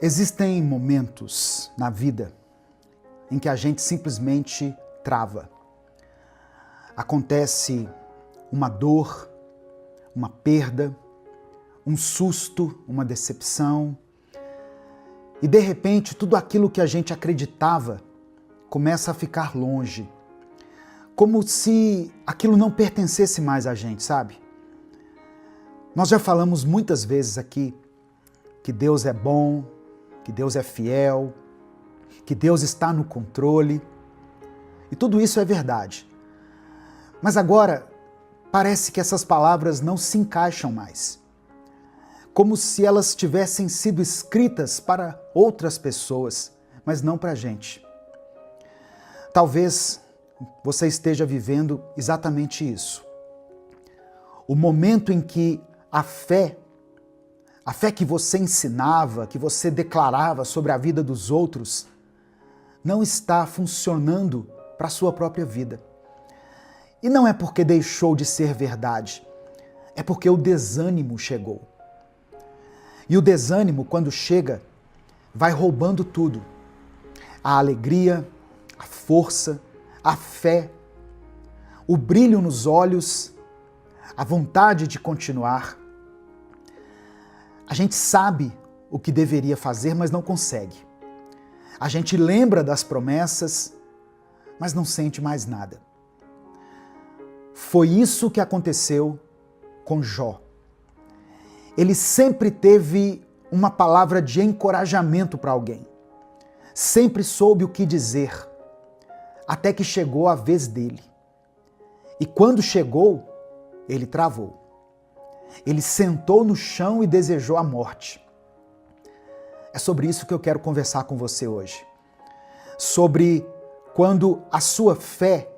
Existem momentos na vida em que a gente simplesmente trava. Acontece uma dor, uma perda, um susto, uma decepção, e de repente tudo aquilo que a gente acreditava começa a ficar longe, como se aquilo não pertencesse mais a gente, sabe? Nós já falamos muitas vezes aqui que Deus é bom, que Deus é fiel, que Deus está no controle, e tudo isso é verdade. Mas agora parece que essas palavras não se encaixam mais, como se elas tivessem sido escritas para outras pessoas, mas não para a gente. Talvez você esteja vivendo exatamente isso. O momento em que a fé que você ensinava, que você declarava sobre a vida dos outros, não está funcionando para a sua própria vida. E não é porque deixou de ser verdade, é porque o desânimo chegou. E o desânimo, quando chega, vai roubando tudo. A alegria, a força, a fé, o brilho nos olhos, a vontade de continuar. A gente sabe o que deveria fazer, mas não consegue. A gente lembra das promessas, mas não sente mais nada. Foi isso que aconteceu com Jó. Ele sempre teve uma palavra de encorajamento para alguém. Sempre soube o que dizer, até que chegou a vez dele. E quando chegou, ele travou. Ele sentou no chão e desejou a morte. É sobre isso que eu quero conversar com você hoje. Sobre quando a sua fé,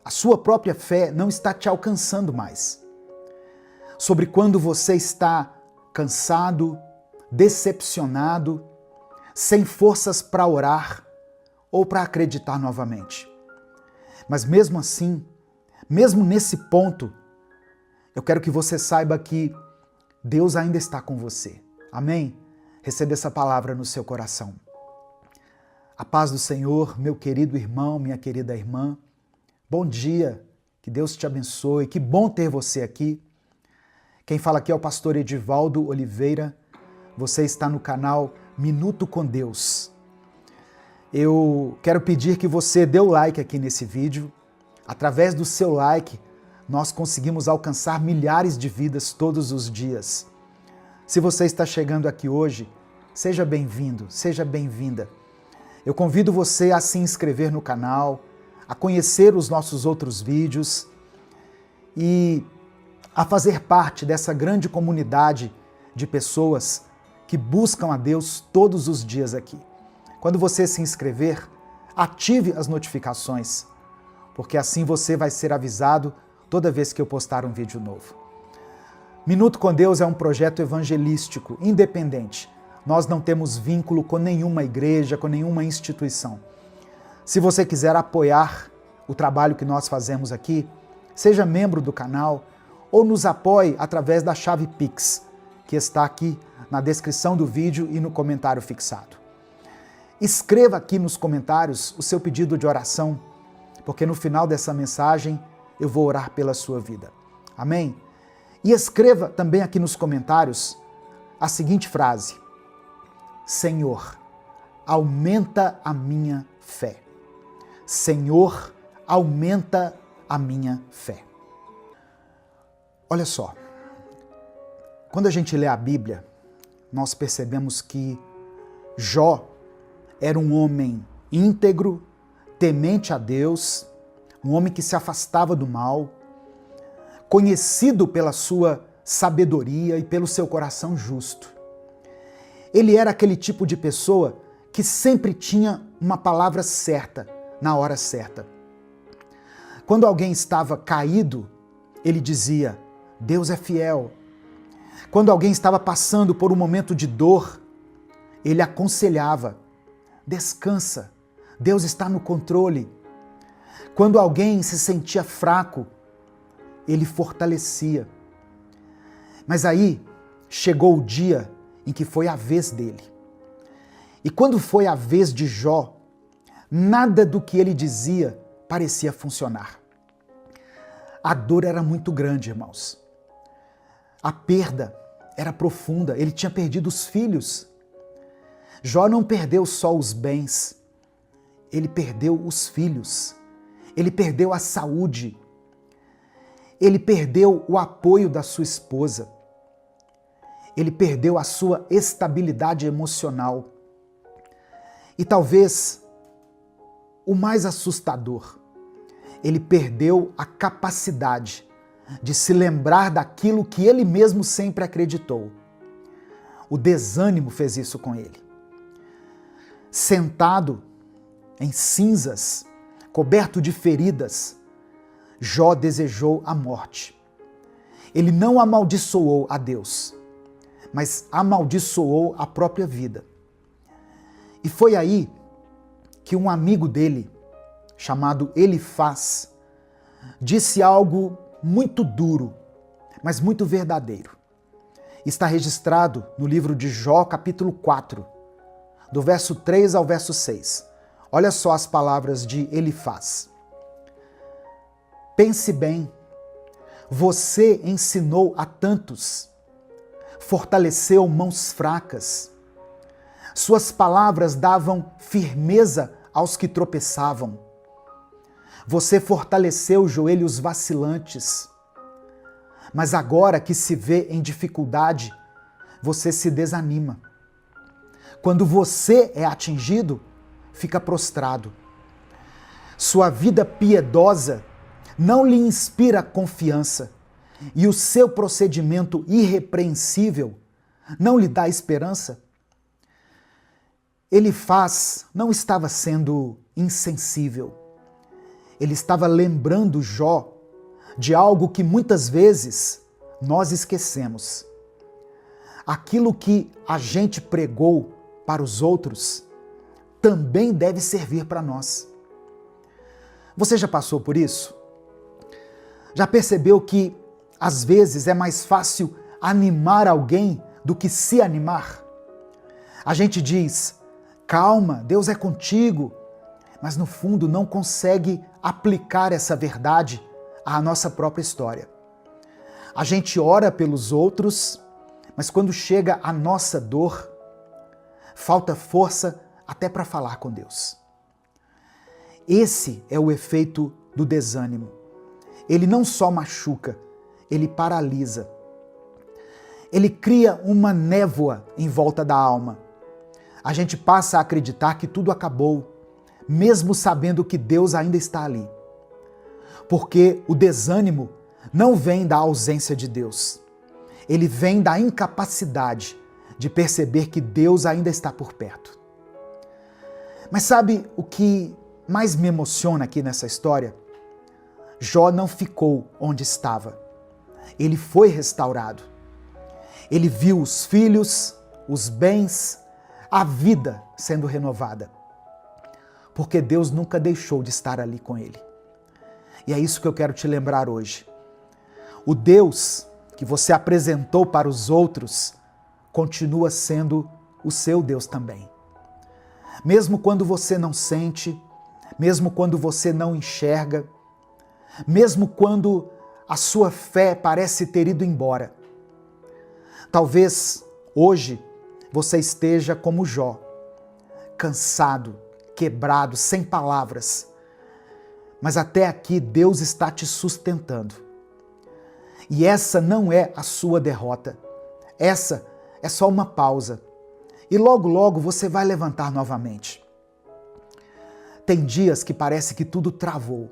a sua própria fé, não está te alcançando mais. Sobre quando você está cansado, decepcionado, sem forças para orar ou para acreditar novamente. Mas mesmo assim, mesmo nesse ponto, eu quero que você saiba que Deus ainda está com você. Amém? Receba essa palavra no seu coração. A paz do Senhor, meu querido irmão, minha querida irmã. Bom dia, que Deus te abençoe, que bom ter você aqui. Quem fala aqui é o pastor Edivaldo Oliveira. Você está no canal Minuto com Deus. Eu quero pedir que você dê o like aqui nesse vídeo. Através do seu like, nós conseguimos alcançar milhares de vidas todos os dias. Se você está chegando aqui hoje, seja bem-vindo, seja bem-vinda. Eu convido você a se inscrever no canal, a conhecer os nossos outros vídeos e a fazer parte dessa grande comunidade de pessoas que buscam a Deus todos os dias aqui. Quando você se inscrever, ative as notificações, porque assim você vai ser avisado toda vez que eu postar um vídeo novo. Minuto com Deus é um projeto evangelístico, independente. Nós não temos vínculo com nenhuma igreja, com nenhuma instituição. Se você quiser apoiar o trabalho que nós fazemos aqui, seja membro do canal ou nos apoie através da chave Pix, que está aqui na descrição do vídeo e no comentário fixado. Escreva aqui nos comentários o seu pedido de oração, porque no final dessa mensagem eu vou orar pela sua vida. Amém? E escreva também aqui nos comentários a seguinte frase: Senhor, aumenta a minha fé. Senhor, aumenta a minha fé. Olha só, quando a gente lê a Bíblia, nós percebemos que Jó era um homem íntegro, temente a Deus, um homem que se afastava do mal, conhecido pela sua sabedoria e pelo seu coração justo. Ele era aquele tipo de pessoa que sempre tinha uma palavra certa, na hora certa. Quando alguém estava caído, ele dizia: Deus é fiel. Quando alguém estava passando por um momento de dor, ele aconselhava: descansa, Deus está no controle. Quando alguém se sentia fraco, ele fortalecia. Mas aí chegou o dia em que foi a vez dele. E quando foi a vez de Jó, nada do que ele dizia parecia funcionar. A dor era muito grande, irmãos. A perda era profunda, ele tinha perdido os filhos. Jó não perdeu só os bens, ele perdeu os filhos, ele perdeu a saúde, ele perdeu o apoio da sua esposa, ele perdeu a sua estabilidade emocional. E talvez o mais assustador, ele perdeu a capacidade de se lembrar daquilo que ele mesmo sempre acreditou. O desânimo fez isso com ele. Sentado em cinzas, coberto de feridas, Jó desejou a morte. Ele não amaldiçoou a Deus, mas amaldiçoou a própria vida. E foi aí que um amigo dele, chamado Elifaz, disse algo muito duro, mas muito verdadeiro. Está registrado no livro de Jó, capítulo 4, do verso 3 ao verso 6. Olha só as palavras de Elifaz. Pense bem, você ensinou a tantos, fortaleceu mãos fracas, suas palavras davam firmeza aos que tropeçavam. Você fortaleceu joelhos vacilantes, mas agora que se vê em dificuldade, você se desanima. Quando você é atingido, fica prostrado. Sua vida piedosa não lhe inspira confiança e o seu procedimento irrepreensível não lhe dá esperança. Elifaz não estava sendo insensível. Ele estava lembrando Jó de algo que muitas vezes nós esquecemos. Aquilo que a gente pregou para os outros também deve servir para nós. Você já passou por isso? Já percebeu que às vezes é mais fácil animar alguém do que se animar? A gente diz: calma, Deus é contigo, mas no fundo não consegue aplicar essa verdade à nossa própria história. A gente ora pelos outros, mas quando chega a nossa dor, falta força até para falar com Deus. Esse é o efeito do desânimo. Ele não só machuca, ele paralisa. Ele cria uma névoa em volta da alma. A gente passa a acreditar que tudo acabou, mesmo sabendo que Deus ainda está ali. Porque o desânimo não vem da ausência de Deus. Ele vem da incapacidade de perceber que Deus ainda está por perto. Mas sabe o que mais me emociona aqui nessa história? Jó não ficou onde estava. Ele foi restaurado. Ele viu os filhos, os bens, a vida sendo renovada. Porque Deus nunca deixou de estar ali com ele. E é isso que eu quero te lembrar hoje. O Deus que você apresentou para os outros continua sendo o seu Deus também. Mesmo quando você não sente, mesmo quando você não enxerga, mesmo quando a sua fé parece ter ido embora. Talvez hoje você esteja como Jó, cansado, quebrado, sem palavras. Mas até aqui Deus está te sustentando. E essa não é a sua derrota. Essa é só uma pausa. E logo, logo você vai levantar novamente. Tem dias que parece que tudo travou.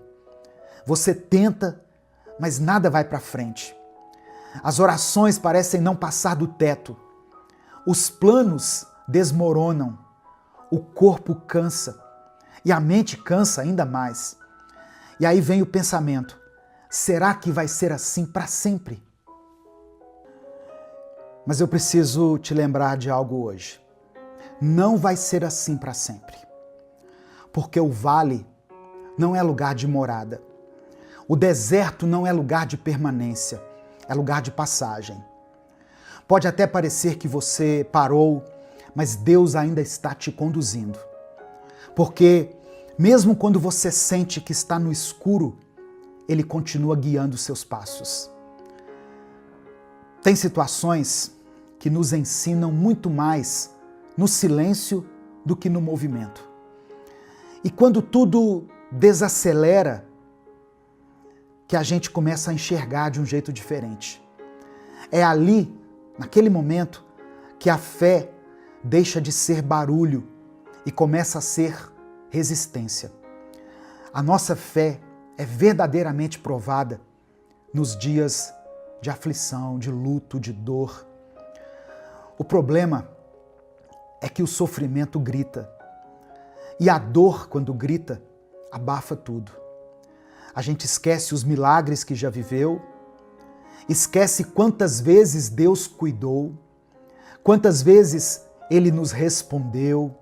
Você tenta, mas nada vai para frente. As orações parecem não passar do teto. Os planos desmoronam. O corpo cansa. E a mente cansa ainda mais. E aí vem o pensamento: será que vai ser assim para sempre? Mas eu preciso te lembrar de algo hoje. Não vai ser assim para sempre. Porque o vale não é lugar de morada. O deserto não é lugar de permanência, é lugar de passagem. Pode até parecer que você parou, mas Deus ainda está te conduzindo. Porque mesmo quando você sente que está no escuro, Ele continua guiando os seus passos. Tem situações que nos ensinam muito mais no silêncio do que no movimento. E quando tudo desacelera, que a gente começa a enxergar de um jeito diferente. É ali, naquele momento, que a fé deixa de ser barulho e começa a ser resistência. A nossa fé é verdadeiramente provada nos dias de aflição, de luto, de dor. O problema é que o sofrimento grita. E a dor, quando grita, abafa tudo. A gente esquece os milagres que já viveu, esquece quantas vezes Deus cuidou, quantas vezes Ele nos respondeu,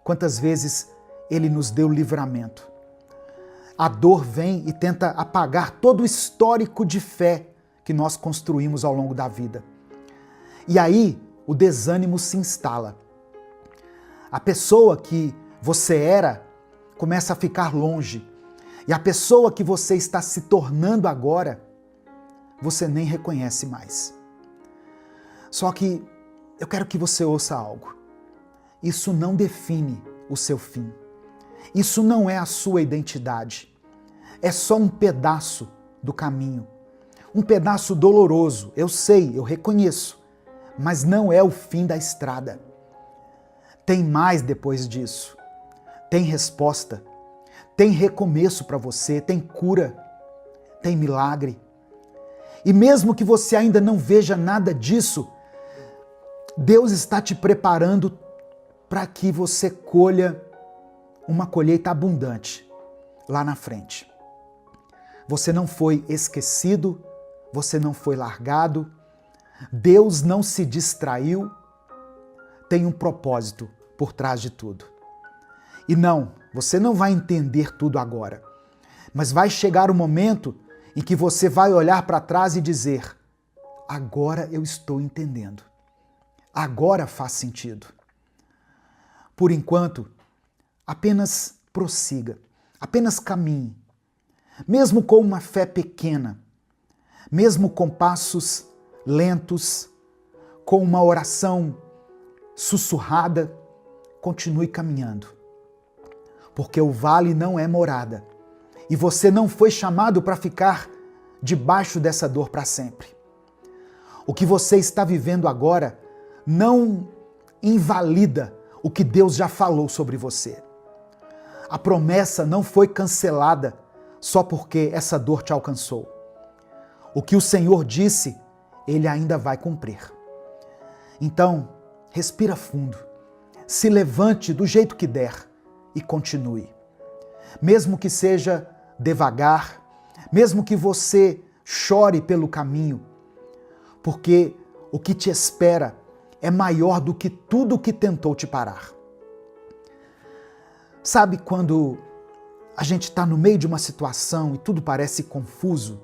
quantas vezes Ele nos deu livramento. A dor vem e tenta apagar todo o histórico de fé que nós construímos ao longo da vida. E aí o desânimo se instala. A pessoa que você era começa a ficar longe. E a pessoa que você está se tornando agora, você nem reconhece mais. Só que eu quero que você ouça algo. Isso não define o seu fim. Isso não é a sua identidade. É só um pedaço do caminho. Um pedaço doloroso, eu sei, eu reconheço. Mas não é o fim da estrada. Tem mais depois disso. Tem resposta. Tem recomeço para você, tem cura, tem milagre. E mesmo que você ainda não veja nada disso, Deus está te preparando para que você colha uma colheita abundante lá na frente. Você não foi esquecido, você não foi largado, Deus não se distraiu, tem um propósito por trás de tudo. E não, você não vai entender tudo agora, mas vai chegar o momento em que você vai olhar para trás e dizer: agora eu estou entendendo, agora faz sentido. Por enquanto, apenas prossiga, apenas caminhe, mesmo com uma fé pequena, mesmo com passos lentos, com uma oração sussurrada, continue caminhando. Porque o vale não é morada. E você não foi chamado para ficar debaixo dessa dor para sempre. O que você está vivendo agora não invalida o que Deus já falou sobre você. A promessa não foi cancelada só porque essa dor te alcançou. O que o Senhor disse, Ele ainda vai cumprir. Então, respira fundo. Se levante do jeito que der. E continue. Mesmo que seja devagar, mesmo que você chore pelo caminho, porque o que te espera é maior do que tudo que tentou te parar. Sabe quando a gente está no meio de uma situação e tudo parece confuso,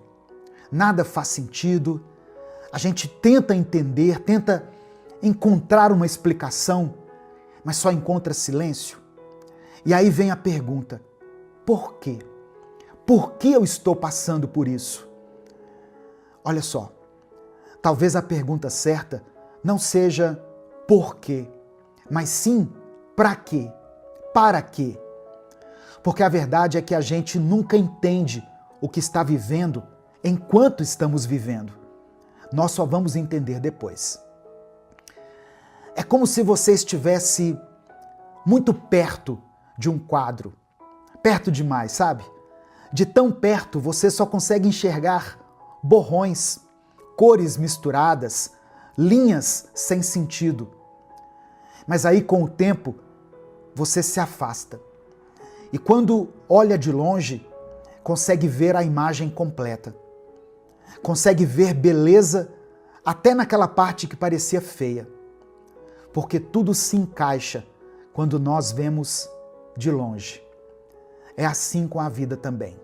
nada faz sentido, a gente tenta entender, tenta encontrar uma explicação, mas só encontra silêncio? E aí vem a pergunta: por quê? Por que eu estou passando por isso? Olha só, talvez a pergunta certa não seja por quê, mas sim para quê? Para quê? Porque a verdade é que a gente nunca entende o que está vivendo enquanto estamos vivendo. Nós só vamos entender depois. É como se você estivesse muito perto de um quadro. Perto demais, sabe? De tão perto você só consegue enxergar borrões, cores misturadas, linhas sem sentido. Mas aí com o tempo você se afasta. E quando olha de longe, consegue ver a imagem completa. Consegue ver beleza até naquela parte que parecia feia. Porque tudo se encaixa quando nós vemos de longe. É assim com a vida também.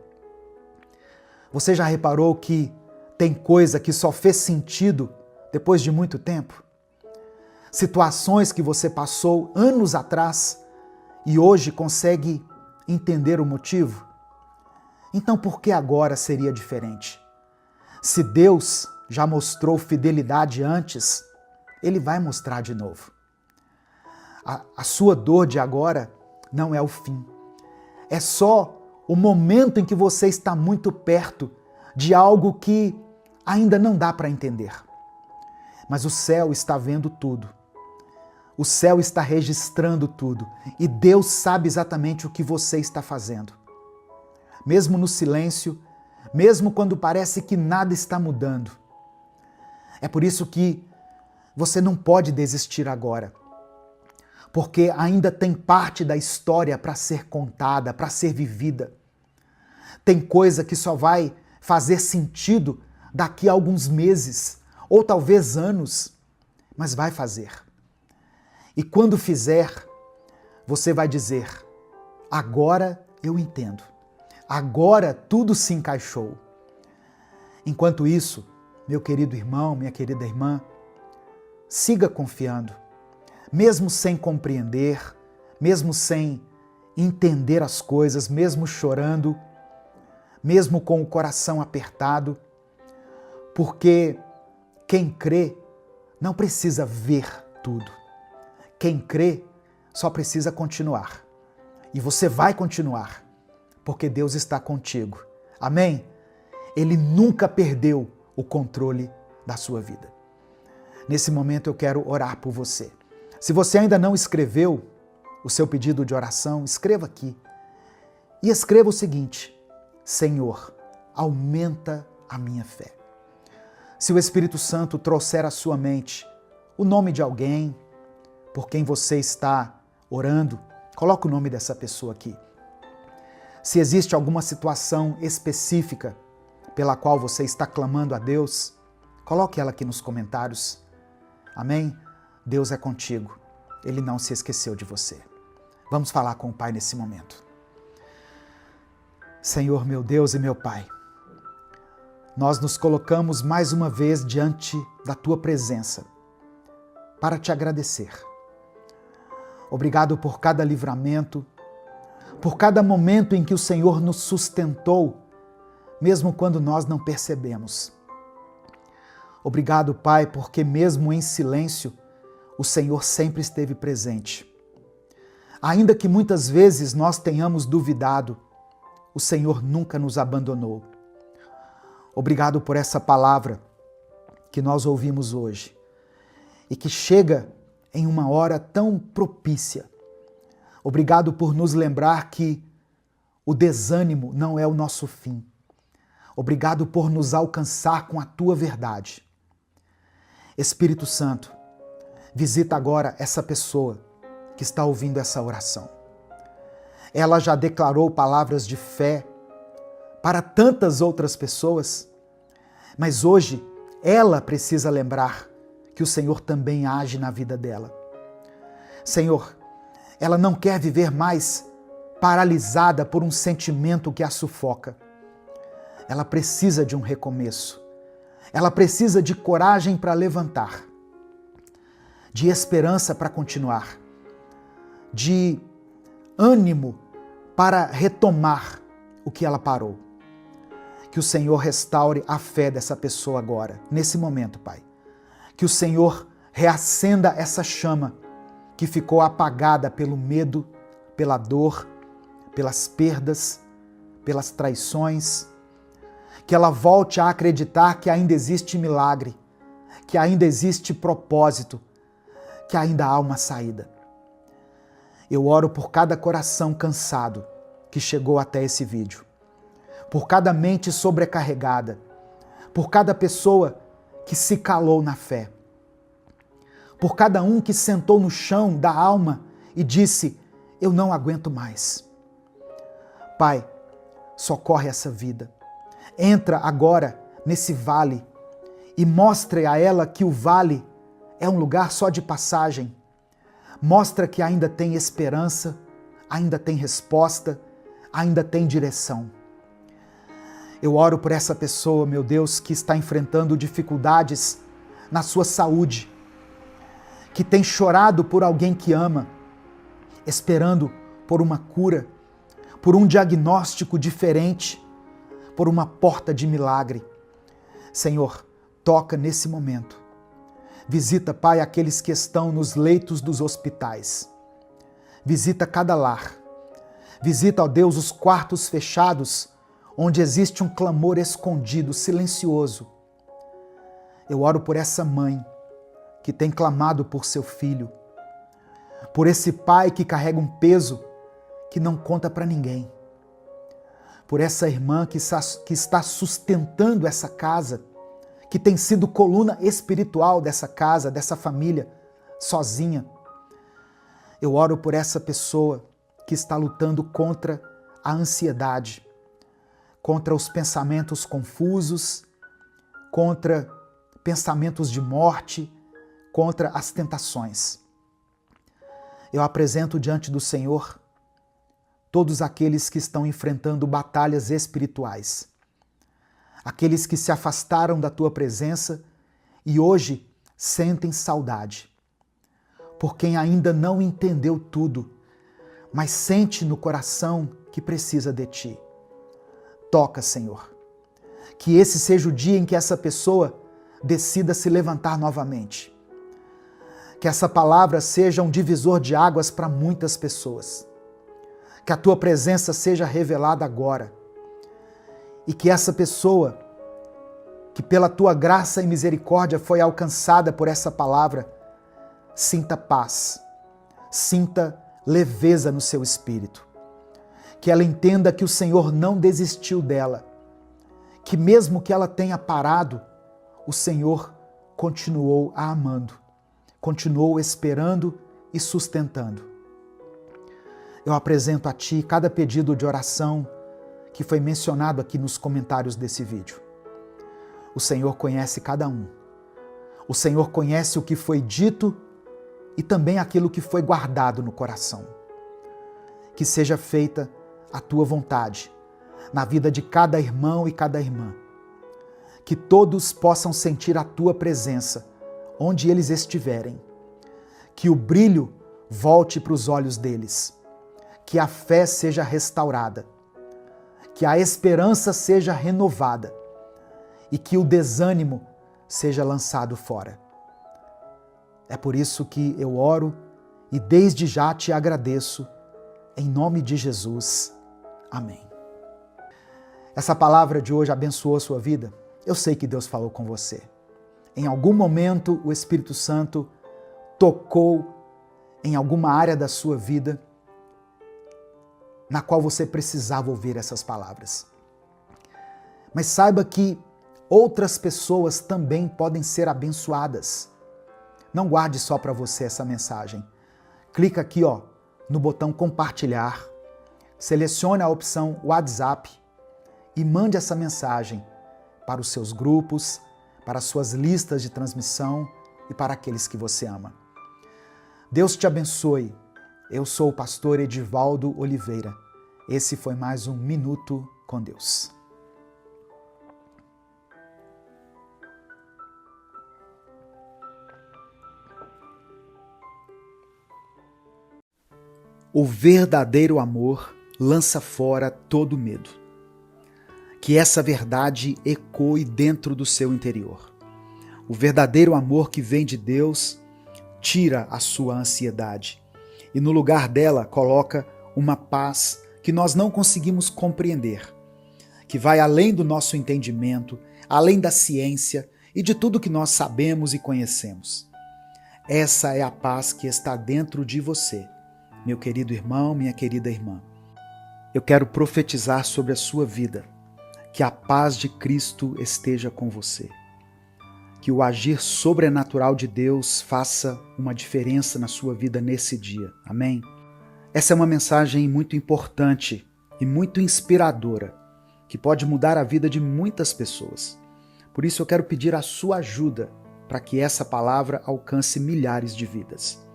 Você já reparou que tem coisa que só fez sentido depois de muito tempo? situações que você passou anos atrás e hoje consegue entender o motivo? Então por que agora seria diferente? Se Deus já mostrou fidelidade antes, Ele vai mostrar de novo. A sua dor de agora não é o fim. É só o momento em que você está muito perto de algo que ainda não dá para entender. Mas o céu está vendo tudo. O céu está registrando tudo. E Deus sabe exatamente o que você está fazendo. Mesmo no silêncio, mesmo quando parece que nada está mudando. É por isso que você não pode desistir agora. Porque ainda tem parte da história para ser contada, para ser vivida. Tem coisa que só vai fazer sentido daqui a alguns meses, ou talvez anos, mas vai fazer. E quando fizer, você vai dizer: agora eu entendo. Agora tudo se encaixou. Enquanto isso, meu querido irmão, minha querida irmã, siga confiando. Mesmo sem compreender, mesmo sem entender as coisas, mesmo chorando, mesmo com o coração apertado, porque quem crê não precisa ver tudo. Quem crê só precisa continuar. E você vai continuar, porque Deus está contigo. Amém? Ele nunca perdeu o controle da sua vida. Nesse momento eu quero orar por você. Se você ainda não escreveu o seu pedido de oração, escreva aqui. E escreva o seguinte: Senhor, aumenta a minha fé. Se o Espírito Santo trouxer à sua mente o nome de alguém por quem você está orando, coloque o nome dessa pessoa aqui. Se existe alguma situação específica pela qual você está clamando a Deus, coloque ela aqui nos comentários. Amém? Deus é contigo. Ele não se esqueceu de você. Vamos falar com o Pai nesse momento. Senhor, meu Deus e meu Pai, nós nos colocamos mais uma vez diante da Tua presença para Te agradecer. Obrigado por cada livramento, por cada momento em que o Senhor nos sustentou, mesmo quando nós não percebemos. Obrigado, Pai, porque mesmo em silêncio, o Senhor sempre esteve presente. Ainda que muitas vezes nós tenhamos duvidado, o Senhor nunca nos abandonou. Obrigado por essa palavra que nós ouvimos hoje e que chega em uma hora tão propícia. Obrigado por nos lembrar que o desânimo não é o nosso fim. Obrigado por nos alcançar com a Tua verdade. Espírito Santo, visita agora essa pessoa que está ouvindo essa oração. Ela já declarou palavras de fé para tantas outras pessoas, mas hoje ela precisa lembrar que o Senhor também age na vida dela. Senhor, ela não quer viver mais paralisada por um sentimento que a sufoca. Ela precisa de um recomeço. Ela precisa de coragem para levantar, de esperança para continuar, de ânimo para retomar o que ela parou. Que o Senhor restaure a fé dessa pessoa agora, nesse momento, Pai. Que o Senhor reacenda essa chama que ficou apagada pelo medo, pela dor, pelas perdas, pelas traições. Que ela volte a acreditar que ainda existe milagre, que ainda existe propósito, que ainda há uma saída. Eu oro por cada coração cansado que chegou até esse vídeo, por cada mente sobrecarregada, por cada pessoa que se calou na fé, por cada um que sentou no chão da alma e disse: eu não aguento mais. Pai, socorre essa vida. Entra agora nesse vale e mostre a ela que o vale é um lugar só de passagem. Mostra que ainda tem esperança, ainda tem resposta, ainda tem direção. Eu oro por essa pessoa, meu Deus, que está enfrentando dificuldades na sua saúde, que tem chorado por alguém que ama, esperando por uma cura, por um diagnóstico diferente, por uma porta de milagre. Senhor, toca nesse momento. Visita, Pai, aqueles que estão nos leitos dos hospitais. Visita cada lar. Visita, ó Deus, os quartos fechados, onde existe um clamor escondido, silencioso. Eu oro por essa mãe que tem clamado por seu filho, por esse pai que carrega um peso que não conta para ninguém, por essa irmã que está sustentando essa casa, que tem sido coluna espiritual dessa casa, dessa família, sozinha. Eu oro por essa pessoa que está lutando contra a ansiedade, contra os pensamentos confusos, contra pensamentos de morte, contra as tentações. Eu apresento diante do Senhor todos aqueles que estão enfrentando batalhas espirituais, aqueles que se afastaram da tua presença e hoje sentem saudade, por quem ainda não entendeu tudo, mas sente no coração que precisa de ti. Toca, Senhor, que esse seja o dia em que essa pessoa decida se levantar novamente. Que essa palavra seja um divisor de águas para muitas pessoas. Que a tua presença seja revelada agora. E que essa pessoa, que pela tua graça e misericórdia foi alcançada por essa palavra, sinta paz, sinta leveza no seu espírito. Que ela entenda que o Senhor não desistiu dela. Que mesmo que ela tenha parado, o Senhor continuou a amando, continuou esperando e sustentando. Eu apresento a Ti cada pedido de oração que foi mencionado aqui nos comentários desse vídeo. O Senhor conhece cada um. O Senhor conhece o que foi dito e também aquilo que foi guardado no coração. Que seja feita a Tua vontade na vida de cada irmão e cada irmã. Que todos possam sentir a Tua presença onde eles estiverem. Que o brilho volte para os olhos deles. Que a fé seja restaurada. Que a esperança seja renovada. E que o desânimo seja lançado fora. É por isso que eu oro e desde já te agradeço. Em nome de Jesus. Amém. Essa palavra de hoje abençoou a sua vida? Eu sei que Deus falou com você. Em algum momento o Espírito Santo tocou em alguma área da sua vida na qual você precisava ouvir essas palavras. Mas saiba que outras pessoas também podem ser abençoadas. Não guarde só para você essa mensagem. Clica aqui, no botão compartilhar, selecione a opção WhatsApp e mande essa mensagem para os seus grupos, para as suas listas de transmissão e para aqueles que você ama. Deus te abençoe. Eu sou o pastor Edivaldo Oliveira. Esse foi mais um Minuto com Deus. O verdadeiro amor lança fora todo medo. Que essa verdade ecoe dentro do seu interior. O verdadeiro amor que vem de Deus tira a sua ansiedade e no lugar dela coloca uma paz que nós não conseguimos compreender, que vai além do nosso entendimento, além da ciência e de tudo que nós sabemos e conhecemos. Essa é a paz que está dentro de você, meu querido irmão, minha querida irmã. Eu quero profetizar sobre a sua vida, que a paz de Cristo esteja com você. Que o agir sobrenatural de Deus faça uma diferença na sua vida nesse dia. Amém? Essa é uma mensagem muito importante e muito inspiradora, que pode mudar a vida de muitas pessoas. Por isso eu quero pedir a sua ajuda para que essa palavra alcance milhares de vidas.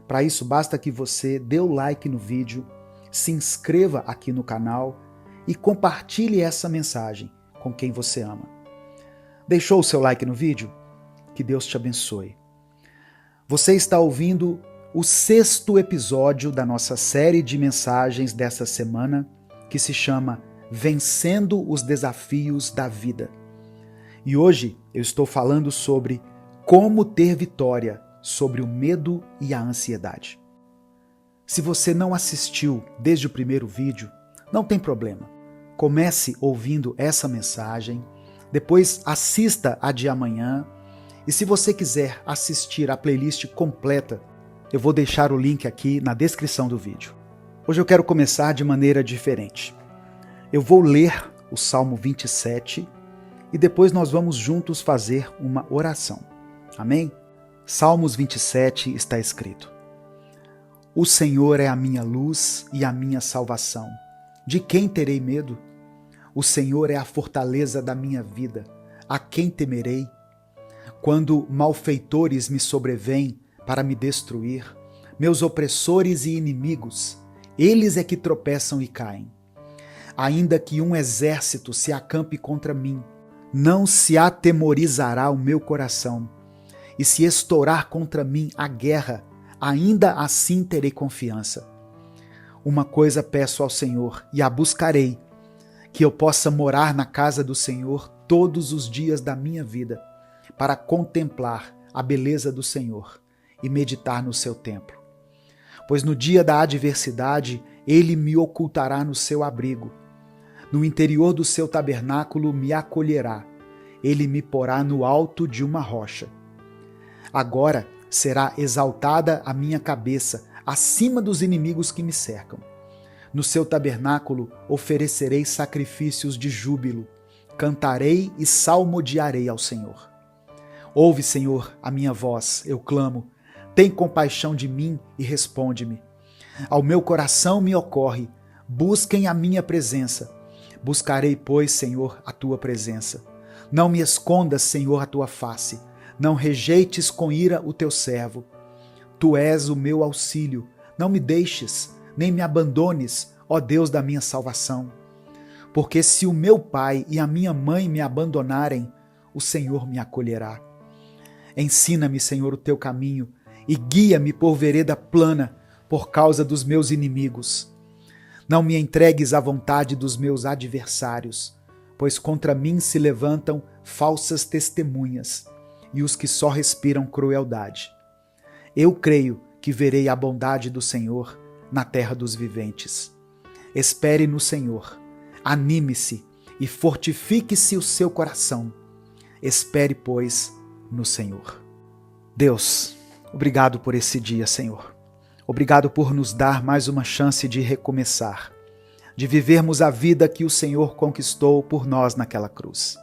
Para isso basta que você dê o like no vídeo, se inscreva aqui no canal e compartilhe essa mensagem com quem você ama. Deixou o seu like no vídeo? Que Deus te abençoe. Você está ouvindo o 6º episódio da nossa série de mensagens dessa semana, que se chama Vencendo os Desafios da Vida. E hoje eu estou falando sobre como ter vitória sobre o medo e a ansiedade. Se você não assistiu desde o primeiro vídeo, não tem problema. Comece ouvindo essa mensagem, depois assista a de amanhã, e se você quiser assistir a playlist completa, eu vou deixar o link aqui na descrição do vídeo. Hoje eu quero começar de maneira diferente. Eu vou ler o Salmo 27 e depois nós vamos juntos fazer uma oração. Amém? Salmos 27 está escrito: O Senhor é a minha luz e a minha salvação. De quem terei medo? O Senhor é a fortaleza da minha vida. A quem temerei? Quando malfeitores me sobrevêm para me destruir, meus opressores e inimigos, eles é que tropeçam e caem. Ainda que um exército se acampe contra mim, não se atemorizará o meu coração. E se estourar contra mim a guerra, ainda assim terei confiança. Uma coisa peço ao Senhor e a buscarei, que eu possa morar na casa do Senhor todos os dias da minha vida, para contemplar a beleza do Senhor e meditar no seu templo. Pois no dia da adversidade, ele me ocultará no seu abrigo. No interior do seu tabernáculo me acolherá. Ele me porá no alto de uma rocha. Agora será exaltada a minha cabeça acima dos inimigos que me cercam. No seu tabernáculo oferecerei sacrifícios de júbilo. Cantarei e salmodiarei ao Senhor. Ouve, Senhor, a minha voz, eu clamo. Tem compaixão de mim e responde-me. Ao meu coração me ocorre, busquem a minha presença. Buscarei, pois, Senhor, a tua presença. Não me escondas, Senhor, a tua face. Não rejeites com ira o teu servo. Tu és o meu auxílio. Não me deixes, nem me abandones, ó Deus da minha salvação. Porque se o meu pai e a minha mãe me abandonarem, o Senhor me acolherá. Ensina-me, Senhor, o teu caminho e guia-me por vereda plana por causa dos meus inimigos. Não me entregues à vontade dos meus adversários, pois contra mim se levantam falsas testemunhas e os que só respiram crueldade. Eu creio que verei a bondade do Senhor na terra dos viventes. Espere no Senhor, anime-se e fortifique-se o seu coração. Espere, pois, no Senhor. Deus, obrigado por esse dia, Senhor. Obrigado por nos dar mais uma chance de recomeçar, de vivermos a vida que o Senhor conquistou por nós naquela cruz.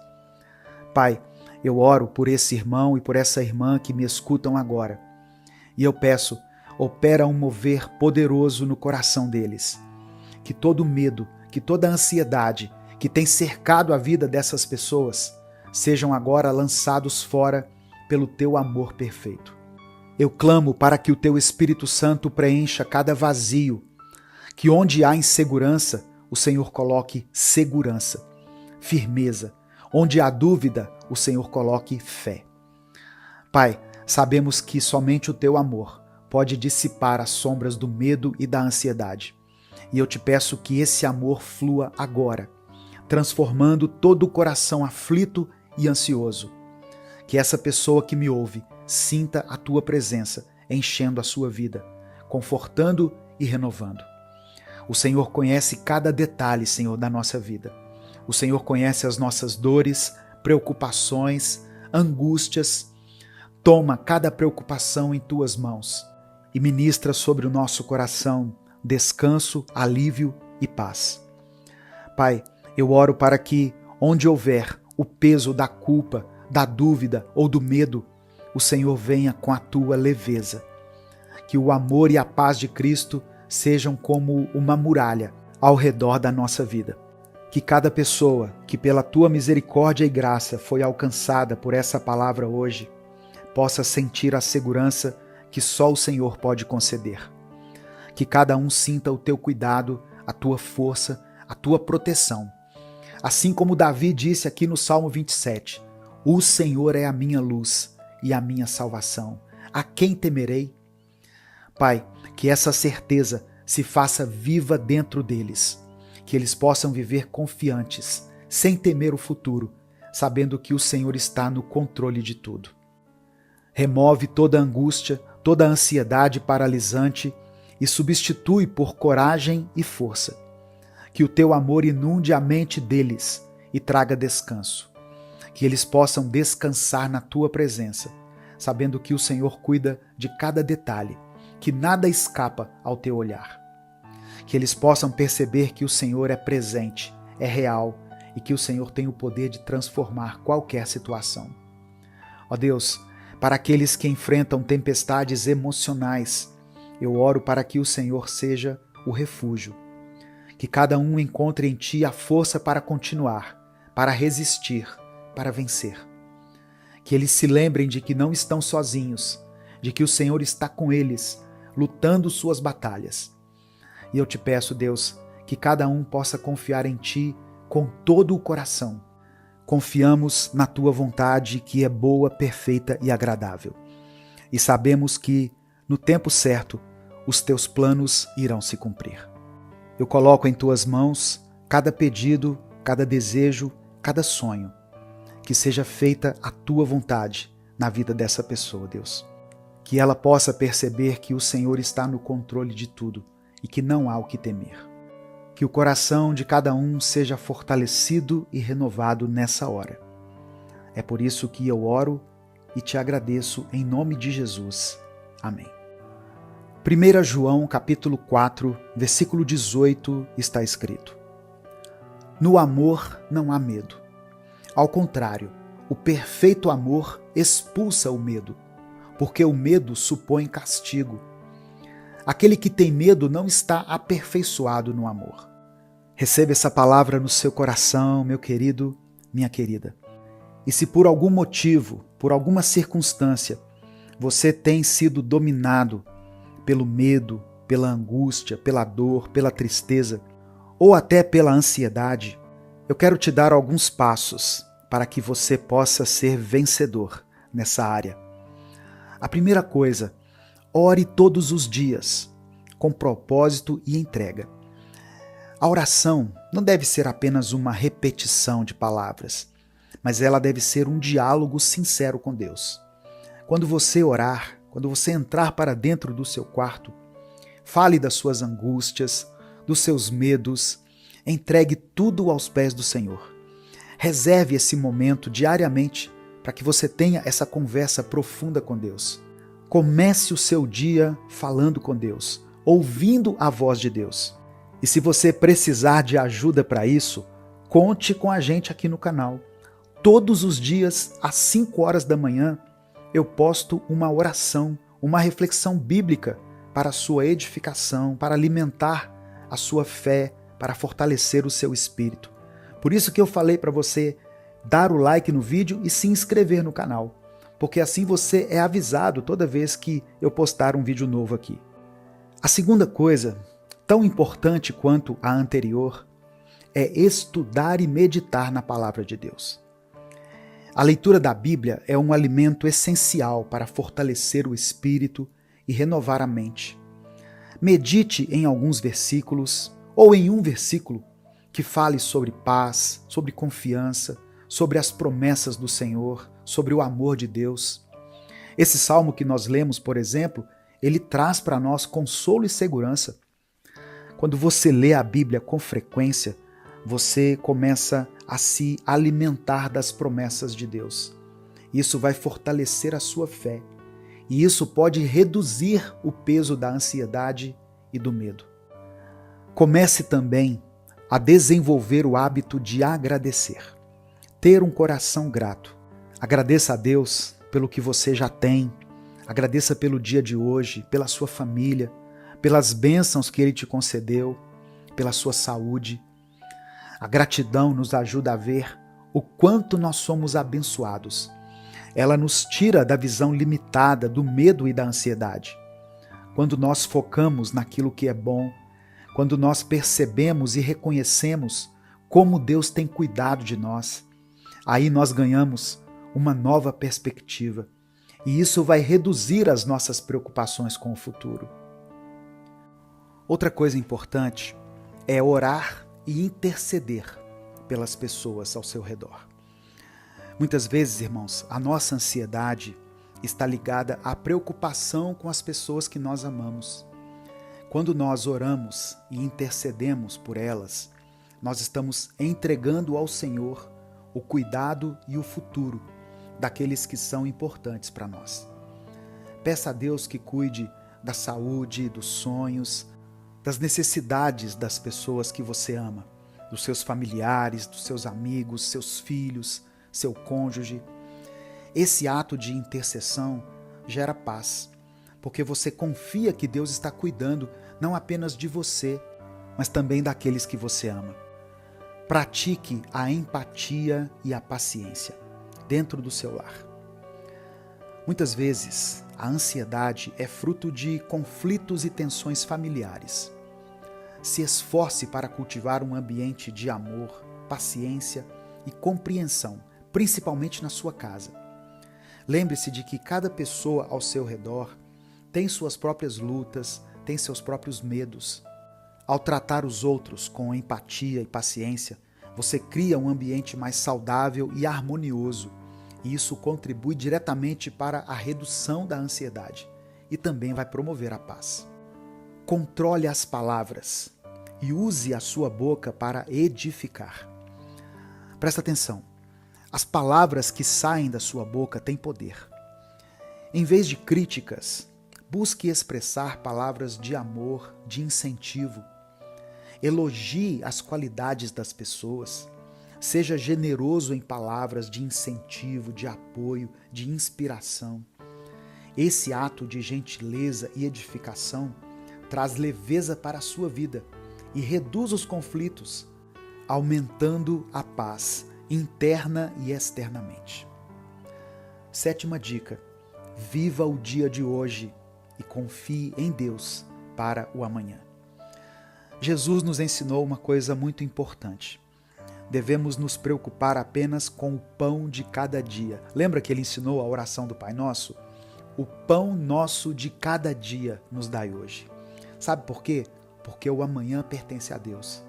Pai, eu oro por esse irmão e por essa irmã que me escutam agora. E eu peço, opera um mover poderoso no coração deles. Que todo medo, que toda ansiedade que tem cercado a vida dessas pessoas sejam agora lançados fora pelo teu amor perfeito. Eu clamo para que o teu Espírito Santo preencha cada vazio, que onde há insegurança, o Senhor coloque segurança, firmeza. Onde há dúvida, o Senhor coloque fé. Pai, sabemos que somente o teu amor pode dissipar as sombras do medo e da ansiedade. E eu te peço que esse amor flua agora, transformando todo o coração aflito e ansioso. Que essa pessoa que me ouve sinta a tua presença enchendo a sua vida, confortando e renovando. O Senhor conhece cada detalhe, Senhor, da nossa vida. O Senhor conhece as nossas dores, preocupações, angústias. Toma cada preocupação em tuas mãos e ministra sobre o nosso coração descanso, alívio e paz. Pai, eu oro para que, onde houver o peso da culpa, da dúvida ou do medo, o Senhor venha com a tua leveza. Que o amor e a paz de Cristo sejam como uma muralha ao redor da nossa vida. Que cada pessoa que pela tua misericórdia e graça foi alcançada por essa palavra hoje, possa sentir a segurança que só o Senhor pode conceder. Que cada um sinta o teu cuidado, a tua força, a tua proteção. Assim como Davi disse aqui no Salmo 27, o Senhor é a minha luz e a minha salvação. a quem temerei? Pai, que essa certeza se faça viva dentro deles, que eles possam viver confiantes, sem temer o futuro, sabendo que o Senhor está no controle de tudo. Remove toda angústia, toda ansiedade paralisante e substitui por coragem e força. Que o teu amor inunde a mente deles e traga descanso. Que eles possam descansar na tua presença, sabendo que o Senhor cuida de cada detalhe, que nada escapa ao teu olhar. Que eles possam perceber que o Senhor é presente, é real e que o Senhor tem o poder de transformar qualquer situação. Ó Deus, para aqueles que enfrentam tempestades emocionais, eu oro para que o Senhor seja o refúgio. Que cada um encontre em Ti a força para continuar, para resistir, para vencer. Que eles se lembrem de que não estão sozinhos, de que o Senhor está com eles, lutando suas batalhas. E eu te peço, Deus, que cada um possa confiar em Ti com todo o coração. Confiamos na Tua vontade, que é boa, perfeita e agradável. E sabemos que, no tempo certo, os Teus planos irão se cumprir. Eu coloco em Tuas mãos cada pedido, cada desejo, cada sonho. Que seja feita a Tua vontade na vida dessa pessoa, Deus. Que ela possa perceber que o Senhor está no controle de tudo e que não há o que temer. Que o coração de cada um seja fortalecido e renovado nessa hora. É por isso que eu oro e te agradeço em nome de Jesus. Amém. 1 João capítulo 4, versículo 18 está escrito: No amor não há medo. Ao contrário, o perfeito amor expulsa o medo, porque o medo supõe castigo. Aquele que tem medo não está aperfeiçoado no amor. Receba essa palavra no seu coração, meu querido, minha querida. E se por algum motivo, por alguma circunstância, você tem sido dominado pelo medo, pela angústia, pela dor, pela tristeza, ou até pela ansiedade, eu quero te dar alguns passos para que você possa ser vencedor nessa área. A primeira coisa, ore todos os dias, com propósito e entrega. A oração não deve ser apenas uma repetição de palavras, mas ela deve ser um diálogo sincero com Deus. Quando você orar, quando você entrar para dentro do seu quarto, fale das suas angústias, dos seus medos, entregue tudo aos pés do Senhor. Reserve esse momento diariamente para que você tenha essa conversa profunda com Deus. Comece o seu dia falando com Deus, ouvindo a voz de Deus. E se você precisar de ajuda para isso, conte com a gente aqui no canal. Todos os dias, às 5 horas da manhã, eu posto uma oração, uma reflexão bíblica para a sua edificação, para alimentar a sua fé, para fortalecer o seu espírito. Por isso que eu falei para você dar o like no vídeo e se inscrever no canal, porque assim você é avisado toda vez que eu postar um vídeo novo aqui. A segunda coisa, tão importante quanto a anterior, é estudar e meditar na palavra de Deus. A leitura da Bíblia é um alimento essencial para fortalecer o espírito e renovar a mente. Medite em alguns versículos ou em um versículo que fale sobre paz, sobre confiança, sobre as promessas do Senhor, sobre o amor de Deus. Esse salmo que nós lemos, por exemplo, ele traz para nós consolo e segurança. Quando você lê a Bíblia com frequência, você começa a se alimentar das promessas de Deus. Isso vai fortalecer a sua fé. E isso pode reduzir o peso da ansiedade e do medo. Comece também a desenvolver o hábito de agradecer. Ter um coração grato. Agradeça a Deus pelo que você já tem. Agradeça pelo dia de hoje, pela sua família, pelas bênçãos que Ele te concedeu, pela sua saúde. A gratidão nos ajuda a ver o quanto nós somos abençoados. Ela nos tira da visão limitada do medo e da ansiedade. Quando nós focamos naquilo que é bom, quando nós percebemos e reconhecemos como Deus tem cuidado de nós, aí nós ganhamos uma nova perspectiva E isso vai reduzir as nossas preocupações com o futuro. Outra coisa importante é orar e interceder pelas pessoas ao seu redor. Muitas vezes, irmãos, a nossa ansiedade está ligada à preocupação com as pessoas que nós amamos. Quando nós oramos e intercedemos por elas, nós estamos entregando ao Senhor o cuidado e o futuro daqueles que são importantes para nós. Peça a Deus que cuide da saúde, dos sonhos, das necessidades das pessoas que você ama, dos seus familiares, dos seus amigos, seus filhos, seu cônjuge. Esse ato de intercessão gera paz, porque você confia que Deus está cuidando não apenas de você, mas também daqueles que você ama. Pratique a empatia e a paciência dentro do seu lar. Muitas vezes, a ansiedade é fruto de conflitos e tensões familiares. Se esforce para cultivar um ambiente de amor, paciência e compreensão, principalmente na sua casa. Lembre-se de que cada pessoa ao seu redor tem suas próprias lutas, tem seus próprios medos. Ao tratar os outros com empatia e paciência, você cria um ambiente mais saudável e harmonioso, e isso contribui diretamente para a redução da ansiedade e também vai promover a paz. Controle as palavras e use a sua boca para edificar. Presta atenção, as palavras que saem da sua boca têm poder. Em vez de críticas, busque expressar palavras de amor, de incentivo. Elogie as qualidades das pessoas. Seja generoso em palavras de incentivo, de apoio, de inspiração. Esse ato de gentileza e edificação traz leveza para a sua vida e reduz os conflitos, aumentando a paz interna e externamente. 7ª dica: viva o dia de hoje e confie em Deus para o amanhã. Jesus nos ensinou uma coisa muito importante. Devemos nos preocupar apenas com o pão de cada dia. Lembra que ele ensinou a oração do Pai Nosso? O pão nosso de cada dia nos dai hoje. Sabe por quê? Porque o amanhã pertence a Deus.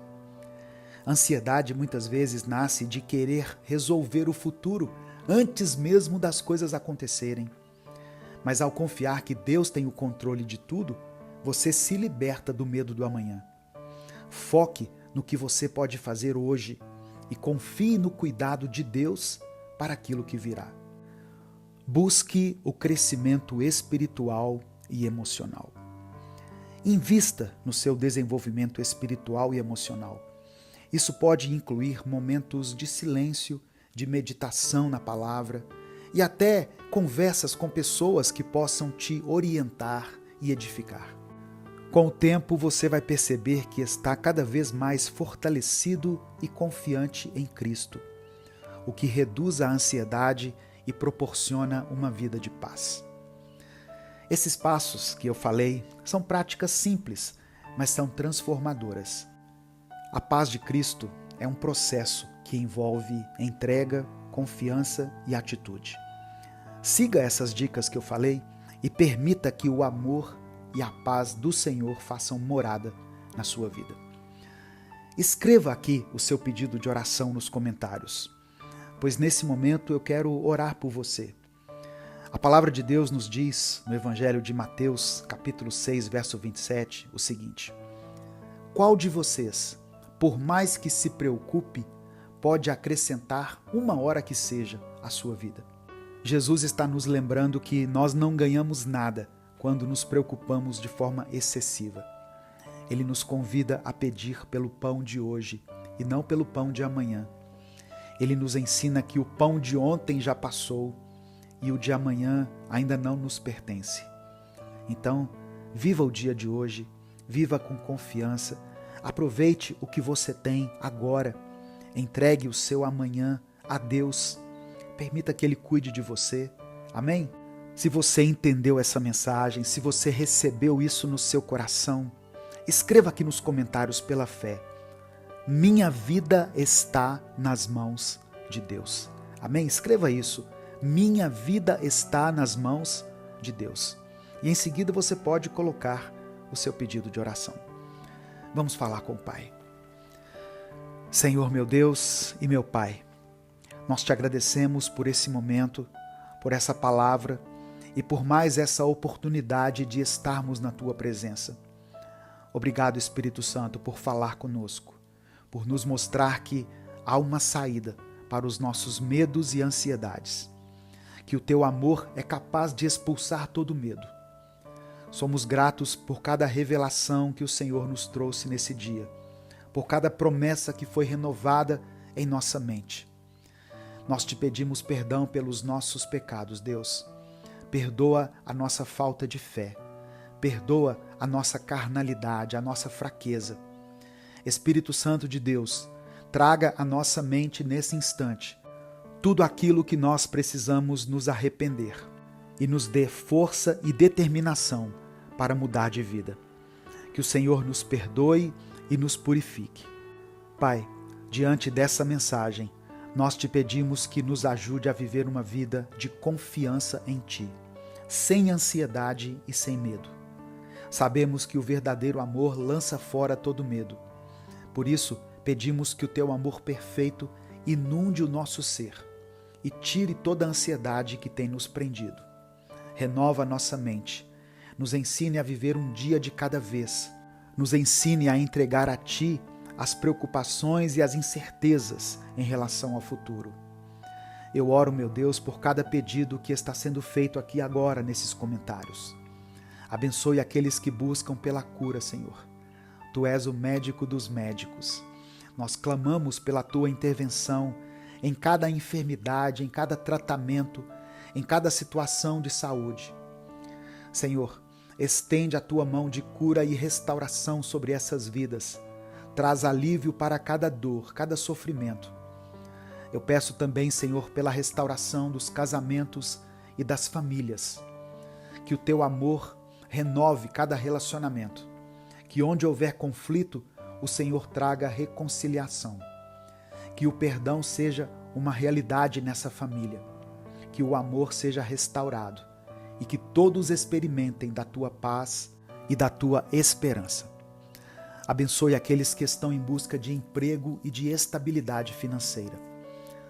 A ansiedade muitas vezes nasce de querer resolver o futuro antes mesmo das coisas acontecerem. Mas ao confiar que Deus tem o controle de tudo, você se liberta do medo do amanhã. Foque no que você pode fazer hoje e confie no cuidado de Deus para aquilo que virá. Busque o crescimento espiritual e emocional. Invista no seu desenvolvimento espiritual e emocional. Isso pode incluir momentos de silêncio, de meditação na palavra e até conversas com pessoas que possam te orientar e edificar. Com o tempo, você vai perceber que está cada vez mais fortalecido e confiante em Cristo, o que reduz a ansiedade e proporciona uma vida de paz. Esses passos que eu falei são práticas simples, mas são transformadoras. A paz de Cristo é um processo que envolve entrega, confiança e atitude. Siga essas dicas que eu falei e permita que o amor e a paz do Senhor façam morada na sua vida. Escreva aqui o seu pedido de oração nos comentários, pois nesse momento eu quero orar por você. A palavra de Deus nos diz, no Evangelho de Mateus, capítulo 6, verso 27, o seguinte: qual de vocês, por mais que se preocupe, pode acrescentar 1 hora que seja à sua vida? Jesus está nos lembrando que nós não ganhamos nada quando nos preocupamos de forma excessiva. Ele nos convida a pedir pelo pão de hoje e não pelo pão de amanhã. Ele nos ensina que o pão de ontem já passou e o de amanhã ainda não nos pertence. Então, viva o dia de hoje, viva com confiança, aproveite o que você tem agora, entregue o seu amanhã a Deus, permita que Ele cuide de você. Amém? Se você entendeu essa mensagem, se você recebeu isso no seu coração, escreva aqui nos comentários pela fé: minha vida está nas mãos de Deus. Amém? Escreva isso. minha vida está nas mãos de Deus. E em seguida você pode colocar o seu pedido de oração. Vamos falar com o Pai. Senhor meu Deus e meu Pai, nós te agradecemos por esse momento, por essa palavra e por mais essa oportunidade de estarmos na Tua presença. Obrigado, Espírito Santo, por falar conosco, por nos mostrar que há uma saída para os nossos medos e ansiedades, que o Teu amor é capaz de expulsar todo medo. Somos gratos por cada revelação que o Senhor nos trouxe nesse dia, por cada promessa que foi renovada em nossa mente. Nós te pedimos perdão pelos nossos pecados, Deus. Perdoa a nossa falta de fé. Perdoa a nossa carnalidade, a nossa fraqueza. Espírito Santo de Deus, traga à nossa mente nesse instante tudo aquilo que nós precisamos nos arrepender e nos dê força e determinação para mudar de vida. Que o Senhor nos perdoe e nos purifique. Pai, diante dessa mensagem, nós te pedimos que nos ajude a viver uma vida de confiança em Ti, sem ansiedade e sem medo. Sabemos que o verdadeiro amor lança fora todo medo. Por isso, pedimos que o Teu amor perfeito inunde o nosso ser e tire toda a ansiedade que tem nos prendido. Renova a nossa mente, nos ensine a viver um dia de cada vez, nos ensine a entregar a Ti as preocupações e as incertezas em relação ao futuro. Eu oro, meu Deus, por cada pedido que está sendo feito aqui agora nesses comentários. Abençoe aqueles que buscam pela cura, Senhor. Tu és o médico dos médicos. Nós clamamos pela Tua intervenção em cada enfermidade, em cada tratamento, em cada situação de saúde. Senhor, estende a Tua mão de cura e restauração sobre essas vidas. Traz alívio para cada dor, cada sofrimento. Eu peço também, Senhor, pela restauração dos casamentos e das famílias. Que o Teu amor renove cada relacionamento. Que onde houver conflito, o Senhor traga reconciliação. Que o perdão seja uma realidade nessa família. Que o amor seja restaurado. E que todos experimentem da Tua paz e da Tua esperança. Abençoe aqueles que estão em busca de emprego e de estabilidade financeira.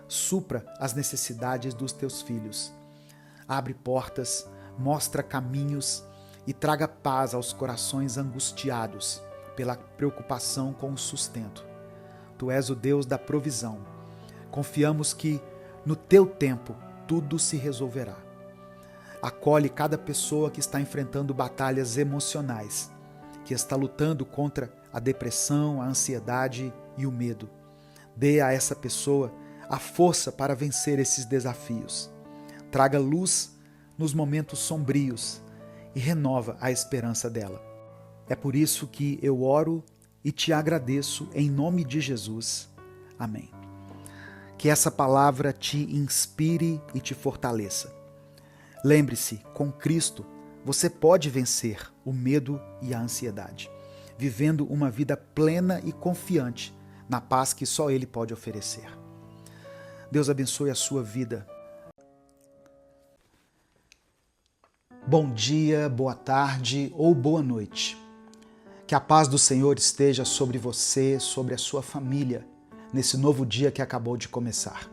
Supra as necessidades dos Teus filhos. Abre portas, mostra caminhos e traga paz aos corações angustiados pela preocupação com o sustento. Tu és o Deus da provisão. Confiamos que, no Teu tempo, tudo se resolverá. Acolhe cada pessoa que está enfrentando batalhas emocionais, que está lutando contra a depressão, a ansiedade e o medo. Dê a essa pessoa a força para vencer esses desafios. Traga luz nos momentos sombrios e renova a esperança dela. É por isso que eu oro e te agradeço em nome de Jesus. Amém. Que essa palavra te inspire e te fortaleça. Lembre-se, com Cristo, você pode vencer o medo e a ansiedade, vivendo uma vida plena e confiante na paz que só Ele pode oferecer. Deus abençoe a sua vida. Bom dia, boa tarde ou boa noite. Que a paz do Senhor esteja sobre você, sobre a sua família, nesse novo dia que acabou de começar.